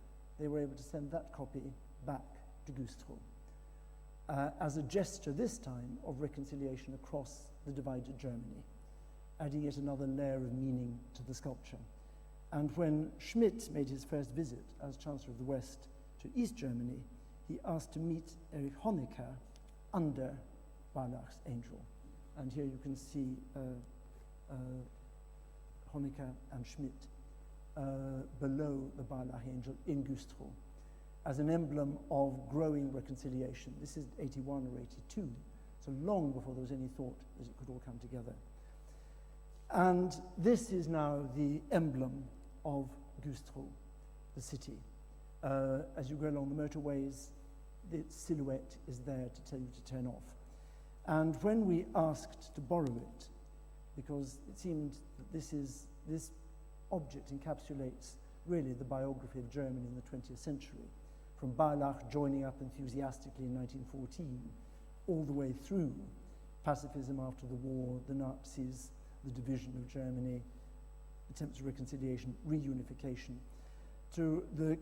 they were able to send that copy back to Güstrow as a gesture this time of reconciliation across the divided Germany, adding yet another layer of meaning to the sculpture. And when Schmidt made his first visit as Chancellor of the West to East Germany, he asked to meet Erich Honecker under Barlach's angel. And here you can see Honecker and Schmidt below the Barlach angel in Güstrow as an emblem of growing reconciliation. This is 81 or 82, so long before there was any thought that it could all come together. And this is now the emblem of Güstrow, the city. As you go along the motorways, the silhouette is there to tell you to turn off. And when we asked to borrow it, because it seemed that this object encapsulates really the biography of Germany in the 20th century, from Barlach joining up enthusiastically in 1914, all the way through pacifism after the war, the Nazis, the division of Germany, attempts of reconciliation, reunification, to the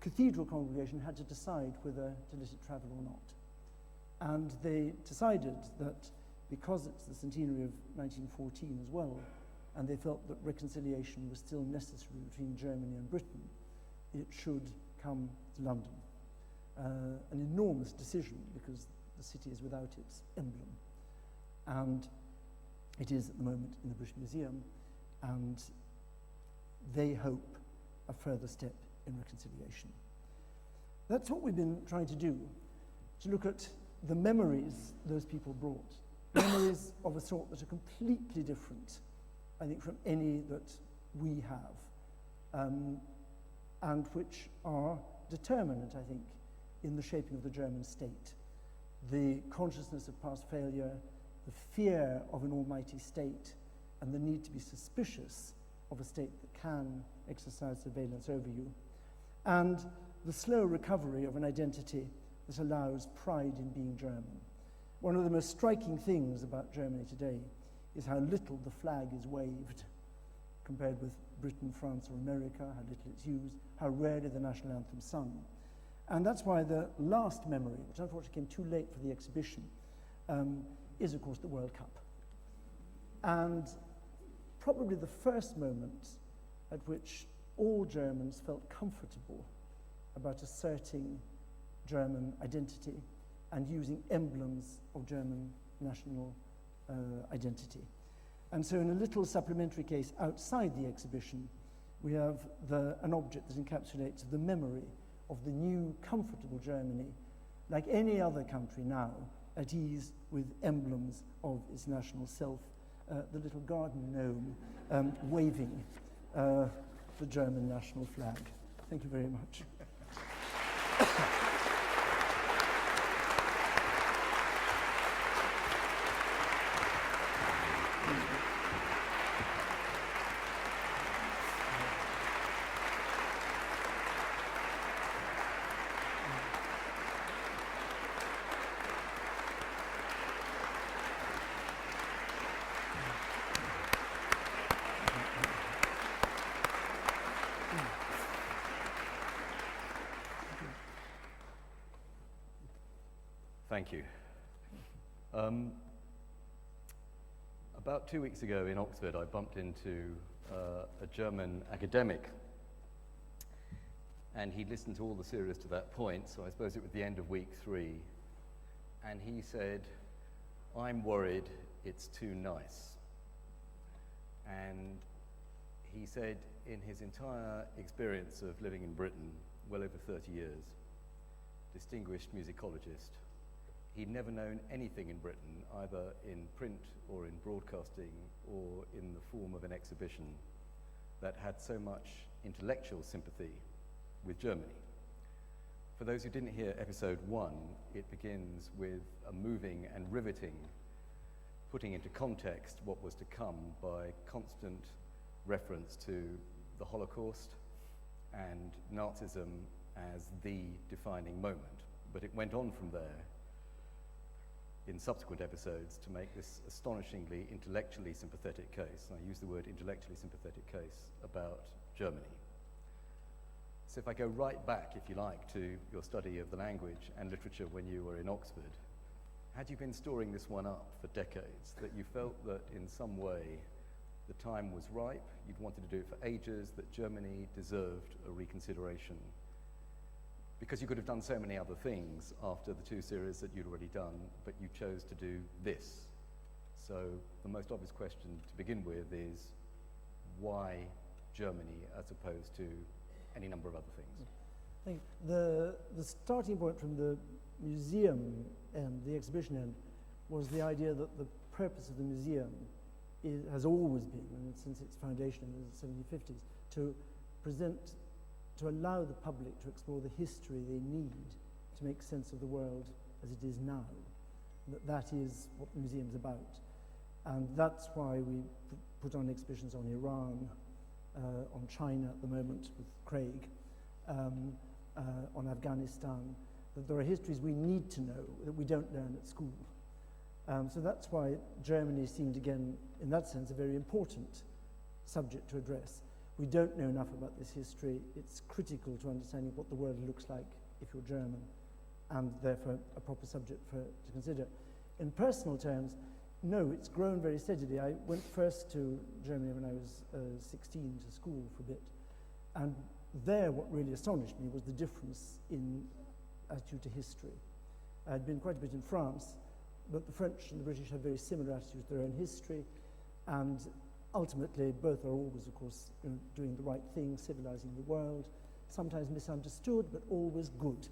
cathedral congregation had to decide whether to let it travel or not. And they decided that because it's the centenary of 1914 as well, and they felt that reconciliation was still necessary between Germany and Britain, it should come to London. An enormous decision because the city is without its emblem. And it is at the moment in the British Museum, and they hope a further step in reconciliation. That's what we've been trying to do, to look at the memories those people brought, memories of a sort that are completely different, I think, from any that we have, and which are determinant, I think, in the shaping of the German state. The consciousness of past failure, the fear of an almighty state, and the need to be suspicious of a state that can exercise surveillance over you, and the slow recovery of an identity that allows pride in being German. One of the most striking things about Germany today is how little the flag is waved compared with Britain, France, or America, how little it's used, how rarely the national anthem sung. And that's why the last memory, which unfortunately came too late for the exhibition, is of course the World Cup. And probably the first moment at which all Germans felt comfortable about asserting German identity and using emblems of German national identity. And so in a little supplementary case outside the exhibition, we have an object that encapsulates the memory of the new, comfortable Germany, like any other country now, at ease with emblems of its national self, the little garden gnome waving the German national flag. Thank you very much.
Thank you. About 2 weeks ago in Oxford, I bumped into a German academic, and he listened to all the series to that point, so I suppose it was the end of week 3, and he said, "I'm worried it's too nice." And he said in his entire experience of living in Britain, well over 30 years, distinguished musicologist, He'd never known anything in Britain, either in print or in broadcasting or in the form of an exhibition, that had so much intellectual sympathy with Germany. For those who didn't hear episode 1, it begins with a moving and riveting putting into context what was to come by constant reference to the Holocaust and Nazism as the defining moment. But it went on from there in subsequent episodes to make this astonishingly intellectually sympathetic case, and I use the word intellectually sympathetic case, about Germany. So if I go right back, if you like, to your study of the language and literature when you were in Oxford, had you been storing this one up for decades, that you felt that in some way the time was ripe, you'd wanted to do it for ages, that Germany deserved a reconsideration? Because you could have done so many other things after the 2 series that you'd already done, but you chose to do this. So the most obvious question to begin with is, why Germany as opposed to any number of other things?
I think the starting point from the museum end, the exhibition end, was the idea that the purpose of the museum has always been, and since its foundation in the 1750s, to allow the public to explore the history they need to make sense of the world as it is now. That is what the museum's about. And that's why we put on exhibitions on Iran, on China at the moment with Craig, on Afghanistan, that there are histories we need to know that we don't learn at school. So that's why Germany seemed, again, in that sense, a very important subject to address. We don't know enough about this history. It's critical to understanding what the world looks like if you're German, and therefore a proper subject to consider. In personal terms, no, it's grown very steadily. I went first to Germany when I was 16 to school for a bit, and there what really astonished me was the difference in attitude to history. I'd been quite a bit in France, but the French and the British have very similar attitudes to their own history, and ultimately both are always, of course, doing the right thing, civilizing the world, sometimes misunderstood, but always good.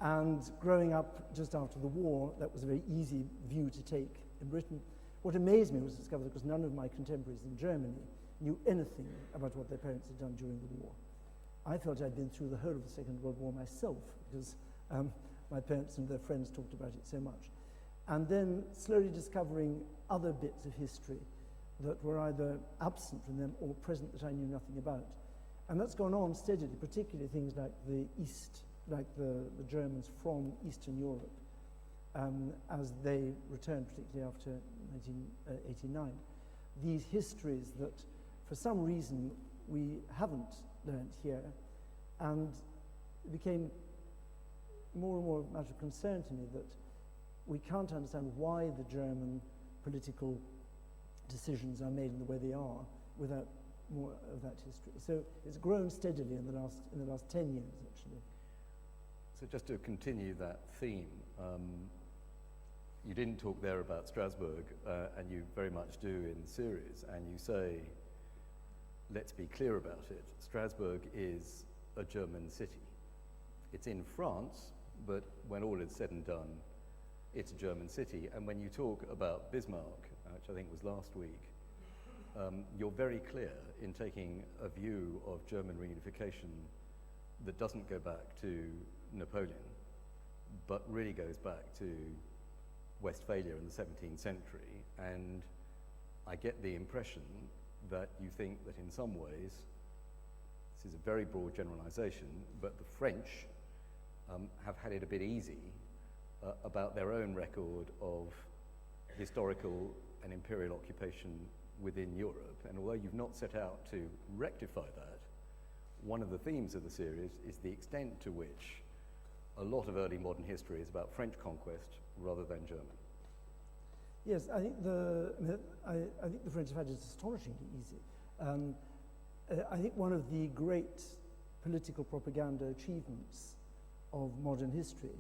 And growing up just after the war, that was a very easy view to take in Britain. What amazed me was to discover that because none of my contemporaries in Germany knew anything about what their parents had done during the war. I felt I'd been through the whole of the Second World War myself because my parents and their friends talked about it so much. And then slowly discovering other bits of history that were either absent from them or present that I knew nothing about. And that's gone on steadily, particularly things like the East, like the Germans from Eastern Europe, as they returned, particularly after 1989. These histories that, for some reason, we haven't learnt here, and it became more and more a matter of concern to me that we can't understand why the German political decisions are made in the way they are without more of that history. So it's grown steadily in the last 10 years, actually.
So just to continue that theme, you didn't talk there about Strasbourg, and you very much do in the series, and you say, let's be clear about it, Strasbourg is a German city. It's in France, but when all is said and done, it's a German city. And when you talk about Bismarck, which I think was last week, you're very clear in taking a view of German reunification that doesn't go back to Napoleon, but really goes back to Westphalia in the 17th century. And I get the impression that you think that in some ways, this is a very broad generalization, but the French have had it a bit easy about their own record of historical and imperial occupation within Europe. And although you've not set out to rectify that, one of the themes of the series is the extent to which a lot of early modern history is about French conquest rather than German.
Yes, I think the French have had it astonishingly easy. I think one of the great political propaganda achievements of modern history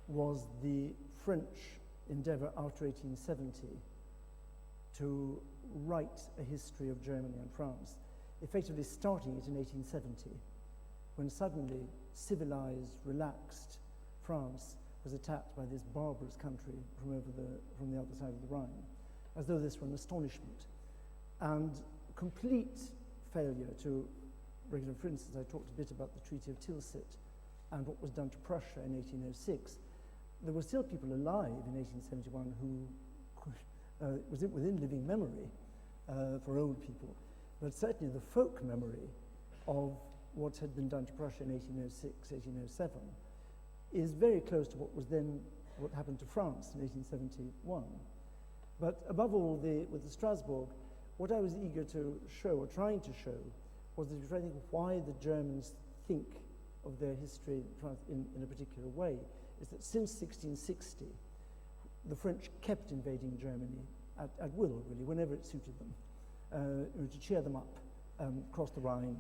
was the French endeavour after 1870 to write a history of Germany and France, effectively starting it in 1870, when suddenly civilized, relaxed France was attacked by this barbarous country from the other side of the Rhine, as though this were an astonishment. And complete failure to regulate. For instance, I talked a bit about the Treaty of Tilsit and what was done to Prussia in 1806. There were still people alive in 1871 who was within living memory for old people, but certainly the folk memory of what had been done to Prussia in 1806, 1807 is very close to what happened to France in 1871. But above all, with the Strasbourg, what I was eager to show, or trying to show, was that if I think why the Germans think of their history in a particular way, is that since 1660, the French kept invading Germany at will, really, whenever it suited them, to cheer them up, across the Rhine,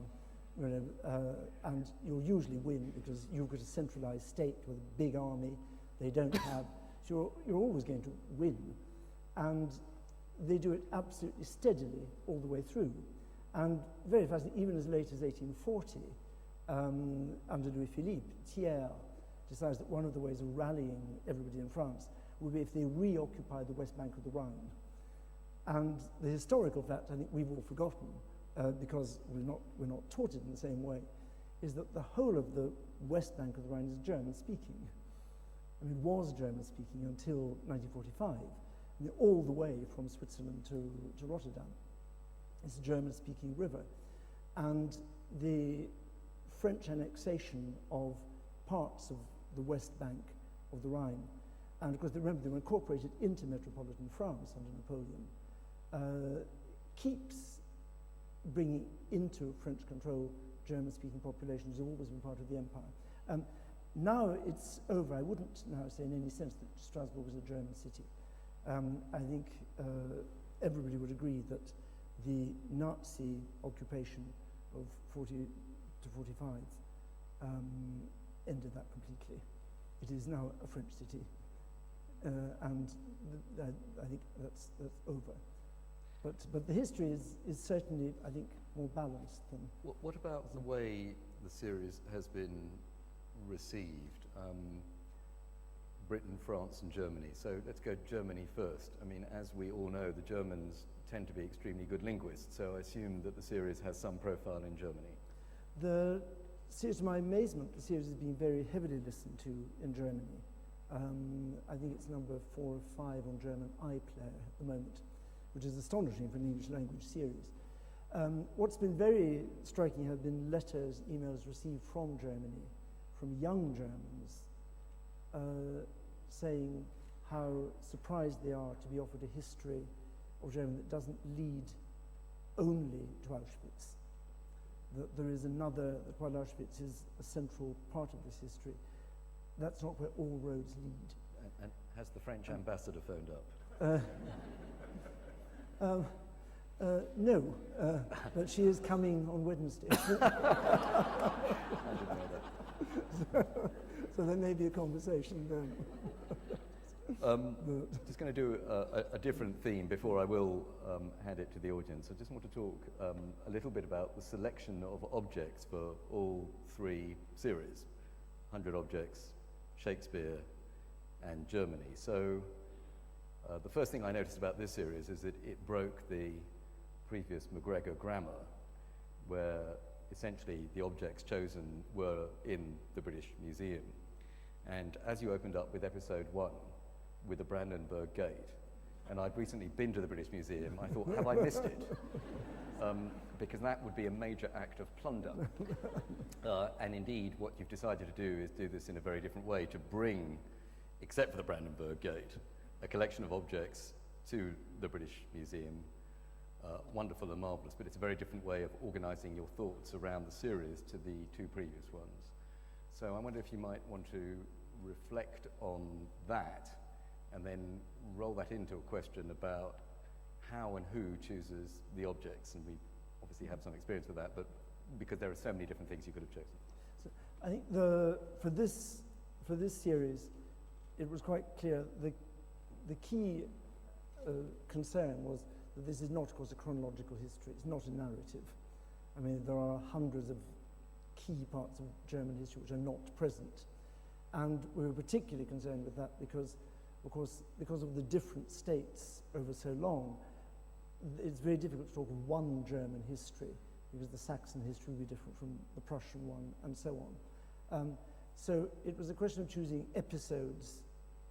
and you'll usually win because you've got a centralized state with a big army. They don't have, so you're always going to win. And they do it absolutely steadily all the way through. And very fascinating, even as late as 1840, under Louis Philippe, Thiers decides that one of the ways of rallying everybody in France would be if they reoccupy the west bank of the Rhine. And the historical fact, I think we've all forgotten, because we're not taught it in the same way, is that the whole of the west bank of the Rhine is German-speaking. I mean, it was German-speaking until 1945, all the way from Switzerland to Rotterdam. It's a German-speaking river. And the French annexation of parts of the west bank of the Rhine, and of course, remember, they were incorporated into metropolitan France under Napoleon, keeps bringing into French control German-speaking populations who have always been part of the empire. Now it's over. I wouldn't now say in any sense that Strasbourg was a German city. I think everybody would agree that the Nazi occupation of 40 to 45 ended that completely. It is now a French city, and I think that's over. But the history is certainly, I think, more balanced than.
What about the way the series has been received? Britain, France, and Germany. So let's go Germany first. I mean, as we all know, the Germans tend to be extremely good linguists, so I assume that the series has some profile in Germany.
The series, to my amazement, the series has been very heavily listened to in Germany. I think it's number 4 or 5 on German iPlayer at the moment, which is astonishing for an English language series. What's been very striking have been letters, emails received from Germany, from young Germans, saying how surprised they are to be offered a history of Germany that doesn't lead only to Auschwitz. That there is another, that while Auschwitz is a central part of this history, that's not where all roads lead.
And has the French ambassador phoned up?
No, but she is coming on Wednesday.
I didn't know that.
So there may be a conversation then.
Just going to do a different theme before I will hand it to the audience. I just want to talk a little bit about the selection of objects for all 3 series, 100 Objects, Shakespeare, and Germany. So the first thing I noticed about this series is that it broke the previous MacGregor grammar, where essentially the objects chosen were in the British Museum. And as you opened up with episode 1, with the Brandenburg Gate, and I'd recently been to the British Museum, I thought, have I missed it? Because that would be a major act of plunder. And indeed, what you've decided to do is do this in a very different way, to bring, except for the Brandenburg Gate, a collection of objects to the British Museum. Wonderful and marvellous, but it's a very different way of organising your thoughts around the series to the 2 previous ones. So I wonder if you might want to reflect on that and then roll that into a question about how and who chooses the objects. And we obviously have some experience with that, but because there are so many different things you could have chosen.
So I think for this series, it was quite clear the key concern was that this is not, of course, a chronological history. It's not a narrative. I mean, there are hundreds of key parts of German history which are not present. And we were particularly concerned with that because, of course, because of the different states over so long, it's very difficult to talk of one German history, because the Saxon history would be different from the Prussian one, and so on. So it was a question of choosing episodes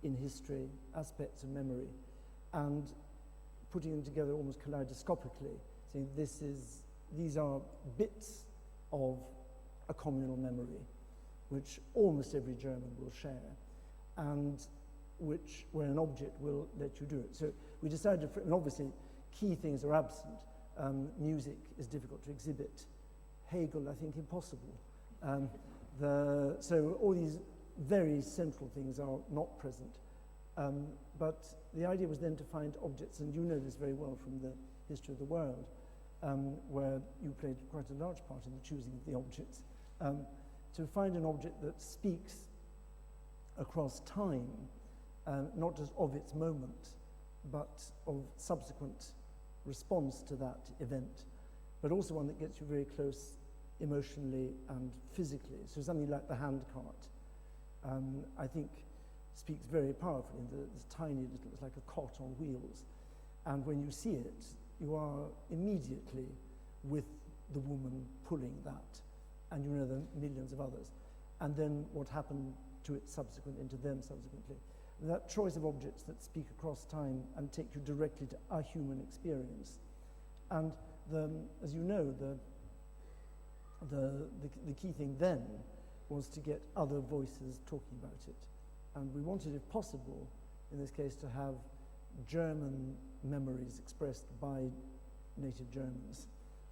in history, aspects of memory, and putting them together almost kaleidoscopically, saying these are bits of a communal memory, which almost every German will share, and where an object will let you do it. So we decided, and obviously key things are absent. Music is difficult to exhibit. Hegel, I think, impossible. So all these very central things are not present. But the idea was then to find objects, and you know this very well from the history of the world, where you played quite a large part in the choosing of the objects, to find an object that speaks across time, not just of its moment, but of subsequent response to that event, but also one that gets you very close emotionally and physically. So something like the hand cart, I think, speaks very powerfully. This tiny little, it's like a cot on wheels. And when you see it, you are immediately with the woman pulling that, and you know there are millions of others. And then what happened to it into them subsequently. That choice of objects that speak across time and take you directly to a human experience. And as you know, the key thing then was to get other voices talking about it. And we wanted, if possible, in this case, to have German memories expressed by native Germans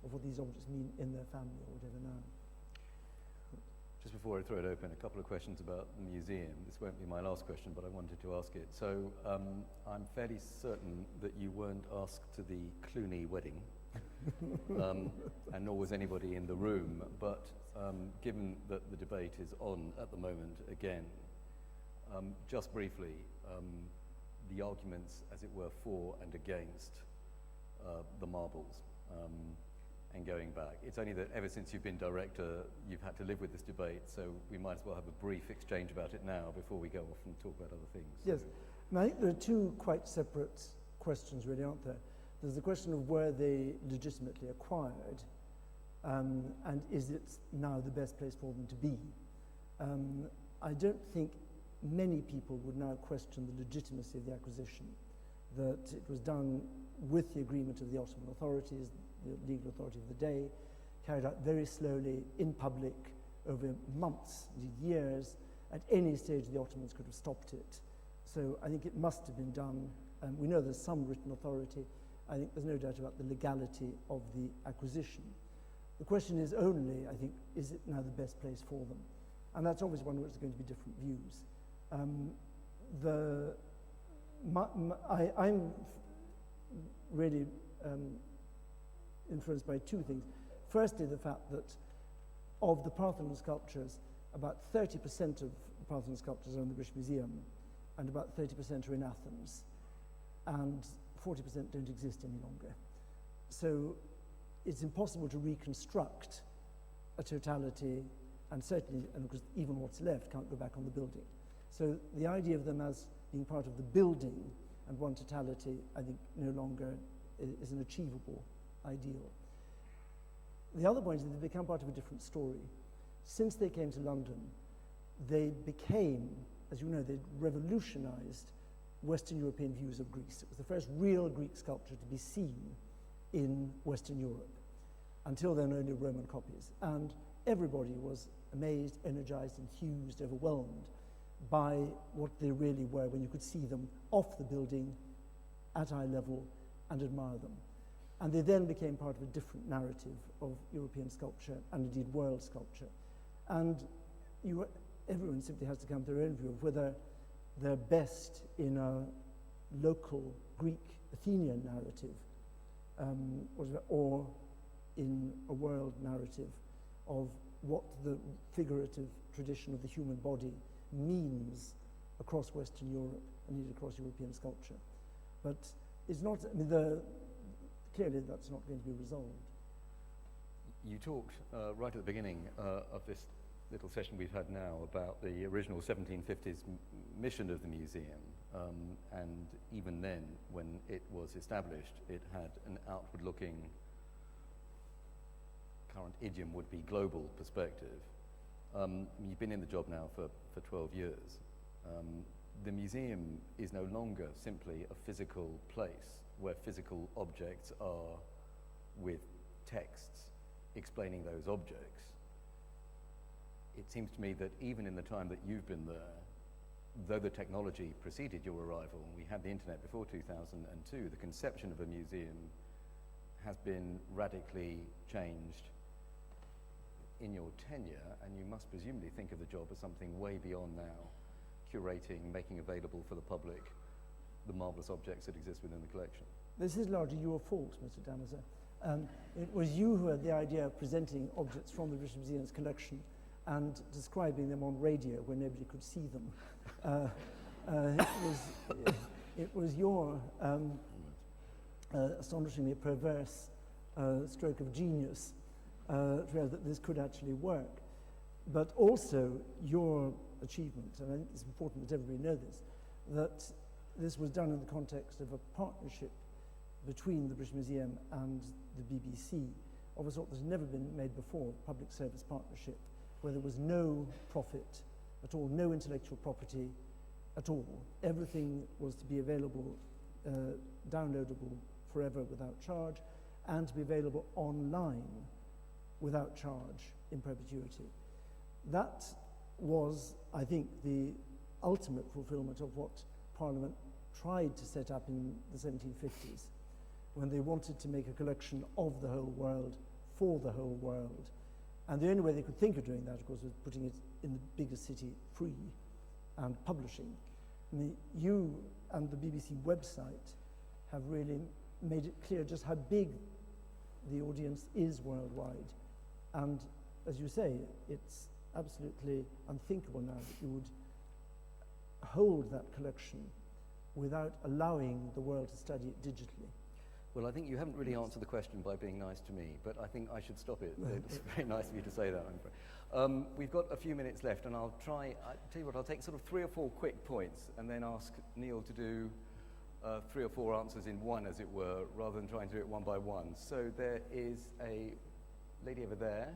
of what these objects mean in their family or whatever now.
Just before I throw it open, a couple of questions about the museum. This won't be my last question, but I wanted to ask it. So I'm fairly certain that you weren't asked to the Clooney wedding, and nor was anybody in the room. But given that the debate is on at the moment again, just briefly, the arguments, as it were, for and against the marbles. And going back. It's only that ever since you've been director, you've had to live with this debate, so we might as well have a brief exchange about it now before we go off and talk about other things.
Yes, and I think there are two quite separate questions really, aren't there? There's the question of were they legitimately acquired, and is it now the best place for them to be? I don't think many people would now question the legitimacy of the acquisition, that it was done with the agreement of the Ottoman authorities, the legal authority of the day, carried out very slowly in public over months, years. At any stage, the Ottomans could have stopped it. So I think it must have been done. We know there's some written authority. I think there's no doubt about the legality of the acquisition. The question is only, I think, is it now the best place for them? And that's obviously one where there's going to be different views. I'm really influenced by two things. Firstly, the fact that of the Parthenon sculptures, about 30% of Parthenon sculptures are in the British Museum, and about 30% are in Athens, and 40% don't exist any longer. So it's impossible to reconstruct a totality, and certainly, and because even what's left can't go back on the building. So the idea of them as being part of the building and one totality, I think, no longer is an achievable ideal. The other point is that they become part of a different story. Since they came to London, they became, as you know, they revolutionized Western European views of Greece. It was the first real Greek sculpture to be seen in Western Europe. Until then, only Roman copies. And everybody was amazed, energized, enthused, overwhelmed by what they really were when you could see them off the building at eye level and admire them. And they then became part of a different narrative of European sculpture and indeed world sculpture. And everyone simply has to come to their own view of whether they're best in a local Greek Athenian narrative or in a world narrative of what the figurative tradition of the human body means across Western Europe and indeed across European sculpture. But it's not, I mean, clearly that's not going to be resolved.
You talked right at the beginning of this little session we've had now about the original 1750s mission of the museum, and even then, when it was established, it had an outward-looking, current idiom would be global perspective. You've been in the job now for 12 years. The museum is no longer simply a physical place where physical objects are with texts explaining those objects. It seems to me that even in the time that you've been there, though the technology preceded your arrival, and we had the internet before 2002, the conception of a museum has been radically changed in your tenure, and you must presumably think of the job as something way beyond now, curating, making available for the public the marvellous objects that exist within the collection.
This is largely your fault, Mr. Damazer. It was you who had the idea of presenting objects from the British Museum's collection and describing them on radio where nobody could see them. It was your astonishingly perverse stroke of genius to realize that this could actually work. But also your achievement, and I think it's important that everybody know this, that this was done in the context of a partnership between the British Museum and the BBC of a sort that's never been made before, public service partnership, where there was no profit at all, no intellectual property at all. Everything was to be available, downloadable forever without charge, and to be available online without charge in perpetuity. That was, I think, the ultimate fulfillment of what Parliament tried to set up in the 1750s, when they wanted to make a collection of the whole world for the whole world. And the only way they could think of doing that, of course, was putting it in the biggest city free and publishing. You and the BBC website have really made it clear just how big the audience is worldwide. And as you say, it's absolutely unthinkable now that you would hold that collection without allowing the world to study it digitally.
Well, I think you haven't really answered the question by being nice to me, but I think I should stop it. It's very nice of you to say that. We've got a few minutes left, and I'll tell you what, I'll take sort of 3 or 4 quick points and then ask Neil to do 3 or 4 answers in one, as it were, rather than trying to do it one by one. So there is a lady over there,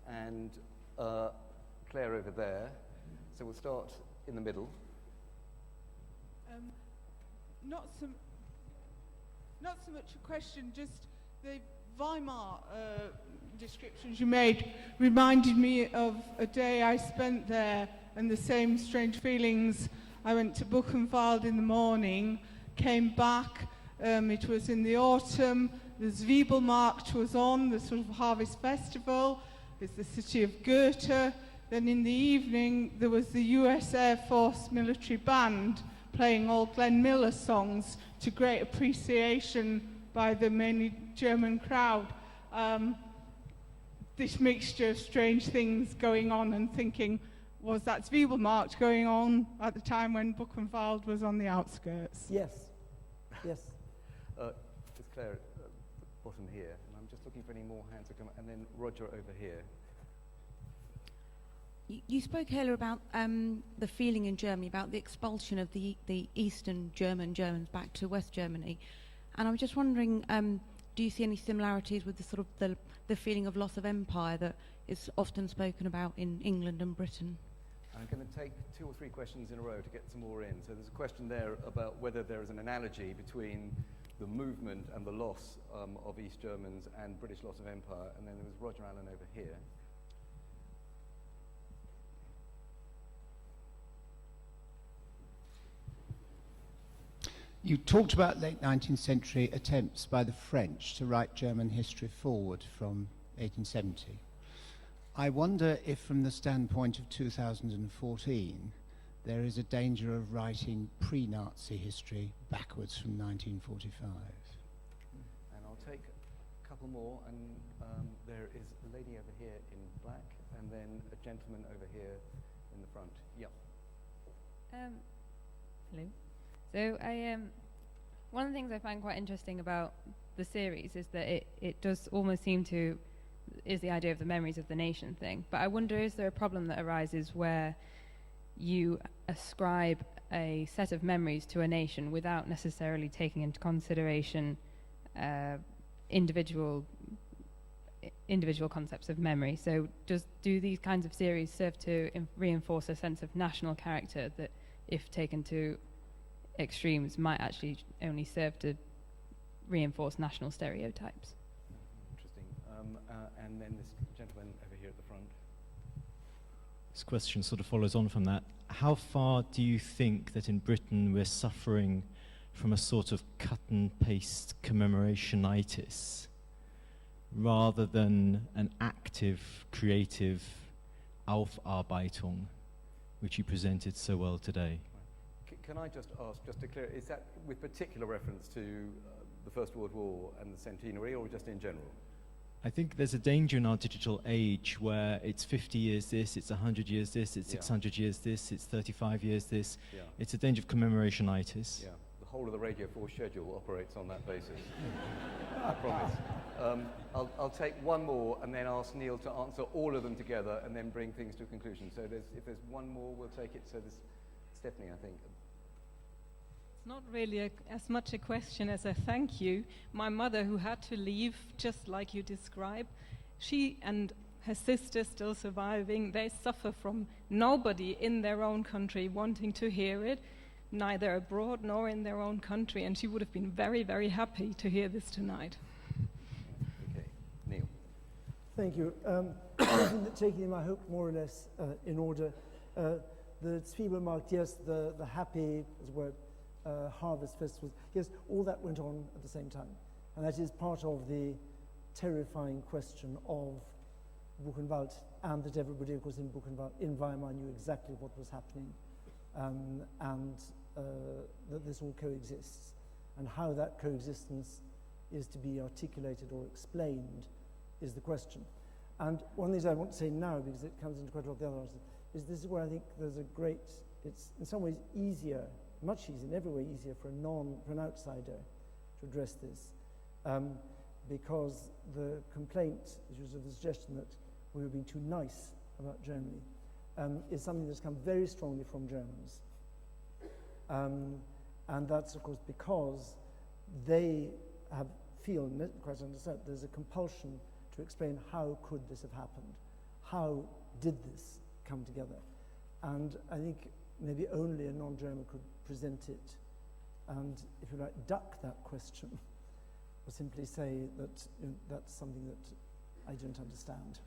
and Claire over there. So we'll start in the middle.
Not so much a question, just the Weimar descriptions you made reminded me of a day I spent there and the same strange feelings. I went to Buchenwald in the morning, came back, it was in the autumn, the Zwiebelmarkt was on, the sort of harvest festival, it's the city of Goethe. Then in the evening there was the US Air Force military band playing all Glenn Miller songs to great appreciation by the mainly German crowd. This mixture of strange things going on and thinking, was that Zwiebelmarkt going on at the time when Buchenwald was on the outskirts?
Yes, yes.
It's Claire at the bottom here, and I'm just looking for any more hands to come, and then Roger over here.
You spoke earlier about the feeling in Germany, about the expulsion of the Eastern Germans back to West Germany. And I'm just wondering, do you see any similarities with the sort of the feeling of loss of empire that is often spoken about in England and Britain?
I'm going to take 2 or 3 questions in a row to get some more in. So there's a question there about whether there is an analogy between the movement and the loss of East Germans and British loss of empire. And then there was Roger Allen over here.
You talked about late 19th century attempts by the French to write German history forward from 1870. I wonder if from the standpoint of 2014 there is a danger of writing pre-Nazi history backwards from 1945.
And I'll take a couple more, and there is a lady over here in black, and then a gentleman over here in the front. Yeah.
Hello. So one of the things I find quite interesting about the series is that it does almost seem to is the idea of the memories of the nation thing. But I wonder, is there a problem that arises where you ascribe a set of memories to a nation without necessarily taking into consideration individual concepts of memory? So do these kinds of series serve to reinforce a sense of national character that, if taken to extremes, might actually only serve to reinforce national stereotypes?
Interesting. And then this gentleman over here at the front.
This question sort of follows on from that. How far do you think that in Britain we're suffering from a sort of cut and paste commemorationitis rather than an active, creative Aufarbeitung, which you presented so well today?
Can I just ask, just to clear, is that with particular reference to the First World War and the centenary, or just in general?
I think there's a danger in our digital age where it's 50 years this, it's 100 years this, it's 600 years this, it's 35 years this.
Yeah.
It's a danger of commemorationitis.
Yeah, the whole of the Radio 4 schedule operates on that basis. I promise. I'll take one more and then ask Neil to answer all of them together and then bring things to a conclusion. So if there's one more, we'll take it. So there's Stephanie, I think.
It's not really as much a question as a thank you. My mother, who had to leave, just like you described, she and her sister still surviving, they suffer from nobody in their own country wanting to hear it, neither abroad nor in their own country, and she would have been very, very happy to hear this tonight.
Okay, Neil.
Thank you. I think that taking them, I hope, more or less in order. The Zwiebel marked, yes, the happy, as it were, harvest festivals, yes, all that went on at the same time. And that is part of the terrifying question of Buchenwald, and that everybody, of course, in Weimar knew exactly what was happening, and that this all coexists. And how that coexistence is to be articulated or explained is the question. And one of the things I want to say now, because it comes into quite a lot of the other answers, is this is where I think there's a great, it's in some ways easier, much easier, in every way easier for an outsider to address this, because the complaint, which was the suggestion that we were being too nice about Germany, is something that's come very strongly from Germans. And that's, of course, because they feel, and quite understand, there's a compulsion to explain how could this have happened? How did this come together? And I think maybe only a non-German could present it and, if you like, duck that question or simply say that that's something that I don't understand.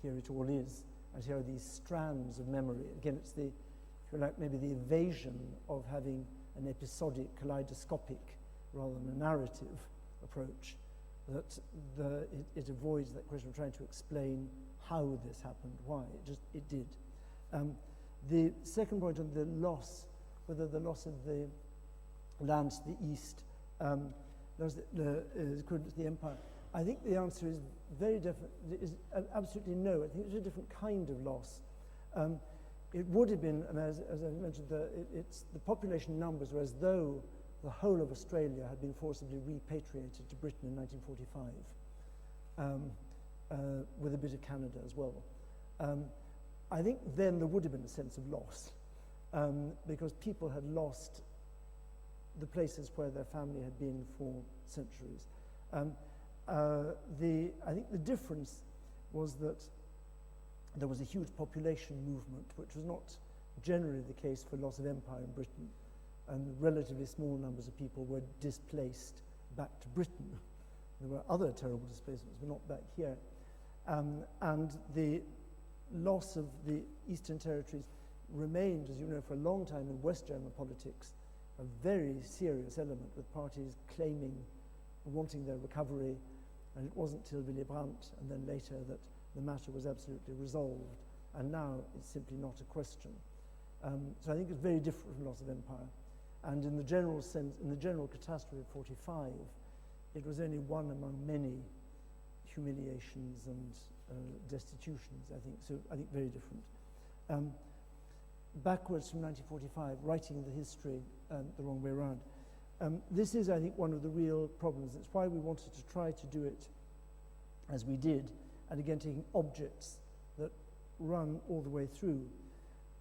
Here it all is, and here are these strands of memory. Again, it's the, if you like, maybe the evasion of having an episodic, kaleidoscopic, rather than a narrative approach, that it avoids that question of trying to explain how this happened, why. It did. The second point on the loss, whether the loss of the land to the east is equivalent to the empire, I think the answer is very different. Is absolutely no. I think it's a different kind of loss. It would have been, and as I mentioned, the population numbers were as though the whole of Australia had been forcibly repatriated to Britain in 1945, with a bit of Canada as well. I think then there would have been a sense of loss, because people had lost the places where their family had been for centuries. I think the difference was that there was a huge population movement, which was not generally the case for loss of empire in Britain, and relatively small numbers of people were displaced back to Britain. There were other terrible displacements, but not back here. And the loss of the Eastern Territories remained, as you know, for a long time in West German politics, a very serious element, with parties claiming, wanting their recovery, and it wasn't till Willy Brandt and then later that the matter was absolutely resolved, and now it's simply not a question. So I think it's very different from loss of empire. And in the general sense, in the general catastrophe of 45, it was only one among many humiliations and destitutions, I think. So I think very different. Backwards from 1945, writing the history the wrong way around. This is, I think, one of the real problems. It's why we wanted to try to do it as we did, and again taking objects that run all the way through.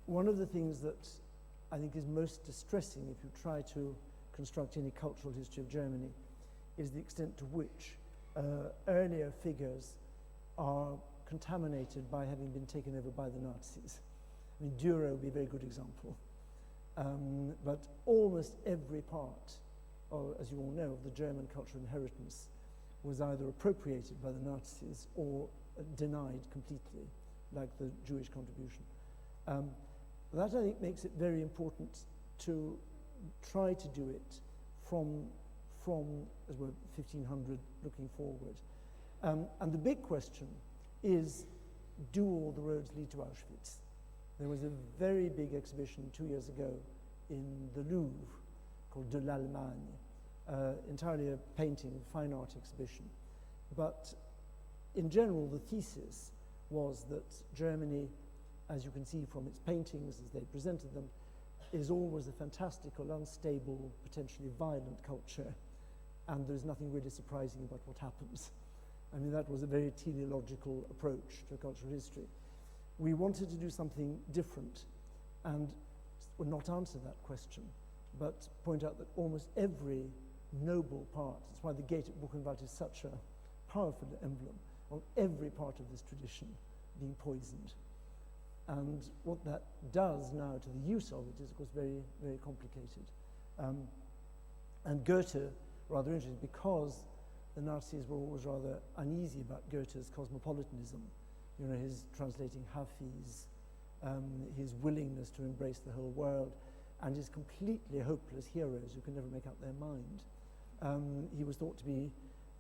One of the things that I think is most distressing if you try to construct any cultural history of Germany is the extent to which earlier figures are contaminated by having been taken over by the Nazis. I mean, Dürer would be a very good example. But almost every part, as you all know, of the German cultural inheritance was either appropriated by the Nazis or denied completely, like the Jewish contribution. That, I think, makes it very important to try to do it from as well, 1500 looking forward. And the big question is, do all the roads lead to Auschwitz? There was a very big exhibition 2 years ago in the Louvre called De l'Allemagne, entirely a painting, fine art exhibition. But in general, the thesis was that Germany, as you can see from its paintings as they presented them, is always a fantastical, unstable, potentially violent culture, and there's nothing really surprising about what happens. I mean, that was a very teleological approach to cultural history. We wanted to do something different and well, not answer that question, but point out that almost every noble part, that's why the gate at Buchenwald is such a powerful emblem of every part of this tradition being poisoned. And what that does now to the use of it is, of course, very, very complicated. And Goethe, rather interesting, because the Nazis were always rather uneasy about Goethe's cosmopolitanism, you know, his translating Hafiz, his willingness to embrace the whole world, and his completely hopeless heroes who can never make up their mind. He was thought to be,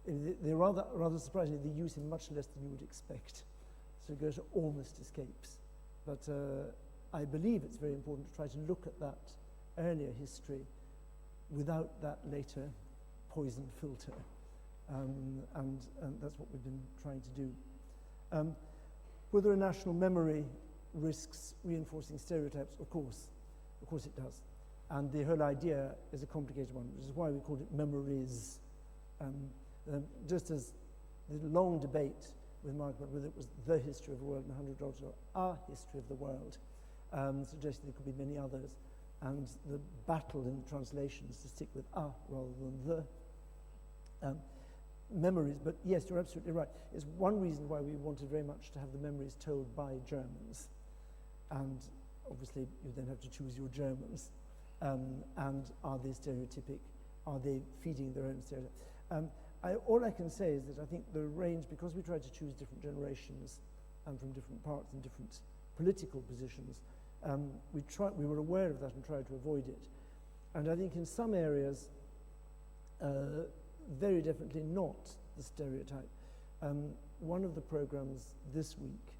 they rather surprisingly, they use him much less than you would expect. So Goethe almost escapes. But I believe it's very important to try to look at that earlier history without that later poisoned filter. And that's what we've been trying to do. Whether a national memory risks reinforcing stereotypes, of course it does. And the whole idea is a complicated one, which is why we called it memories. Just as the long debate with MacGregor whether it was the history of the world in 100 dollars or our history of the world, suggesting there could be many others, and the battle in the translations to stick with rather than the. Memories, but yes, you're absolutely right. It's one reason why we wanted very much to have the memories told by Germans. And obviously you then have to choose your Germans. And are they stereotypic? Are they feeding their own stereotypes? All I can say is that I think the range, because we tried to choose different generations and from different parts and different political positions, we were aware of that and tried to avoid it. And I think in some areas, very definitely not the stereotype. One of the programs this week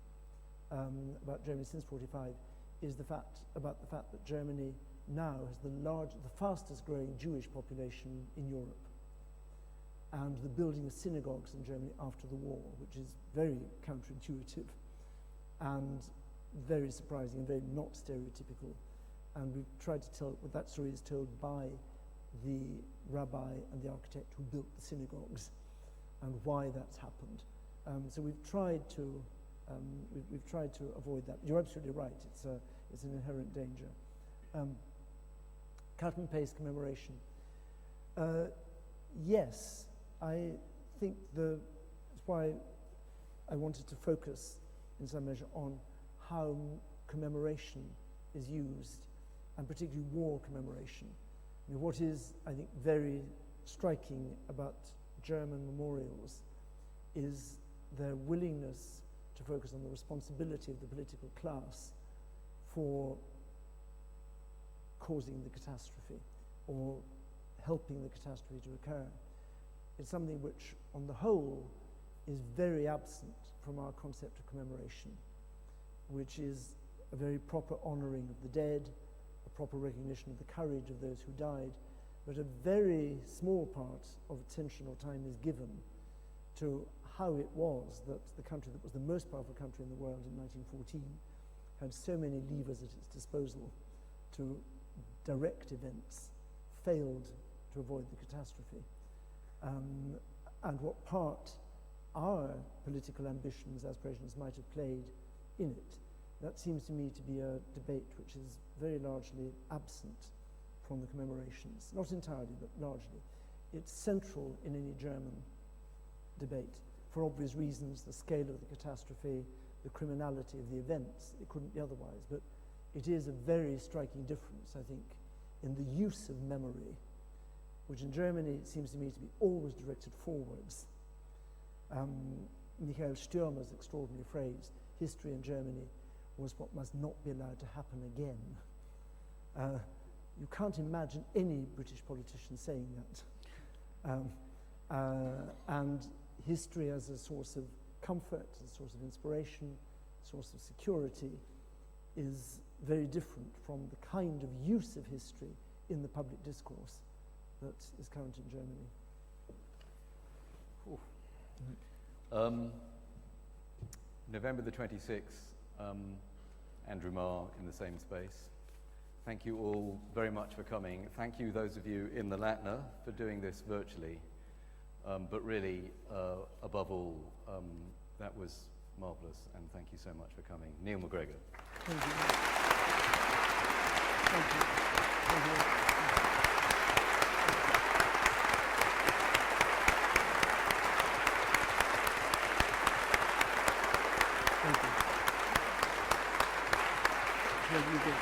about Germany since 45 is about the fact that Germany now has the fastest growing Jewish population in Europe, and the building of synagogues in Germany after the war, which is very counterintuitive and very surprising and very not stereotypical. And we've tried to tell, well, that story is told by the rabbi and the architect who built the synagogues and why that's happened. So we've tried to avoid that. You're absolutely right. It's an inherent danger. Cut and paste commemoration. Yes, I think that's why I wanted to focus in some measure on how commemoration is used, and particularly war commemoration. I mean, what is, I think, very striking about German memorials is their willingness to focus on the responsibility of the political class for causing the catastrophe or helping the catastrophe to occur. It's something which, on the whole, is very absent from our concept of commemoration, which is a very proper honouring of the dead, a proper recognition of the courage of those who died, but a very small part of attention or time is given to how it was that the country that was the most powerful country in the world in 1914 had so many levers at its disposal to direct events, failed to avoid the catastrophe, and what part our political ambitions, aspirations might have played in it. That seems to me to be a debate which is very largely absent from the commemorations. Not entirely, but largely. It's central in any German debate. For obvious reasons, the scale of the catastrophe, the criminality of the events, it couldn't be otherwise. But it is a very striking difference, I think, in the use of memory, which in Germany it seems to me to be always directed forwards. Michael Stürmer's extraordinary phrase, history in Germany was what must not be allowed to happen again. You can't imagine any British politician saying that. And history as a source of comfort, as a source of inspiration, source of security, is very different from the kind of use of history in the public discourse that is current in Germany.
November the 26th, Andrew Marr in the same space. Thank you all very much for coming. Thank you, those of you in the Latner, for doing this virtually. But really, above all, that was marvellous, and thank you so much for coming. Neil MacGregor.
Thank you. Thank you. Thank you. Thank you. Thank you.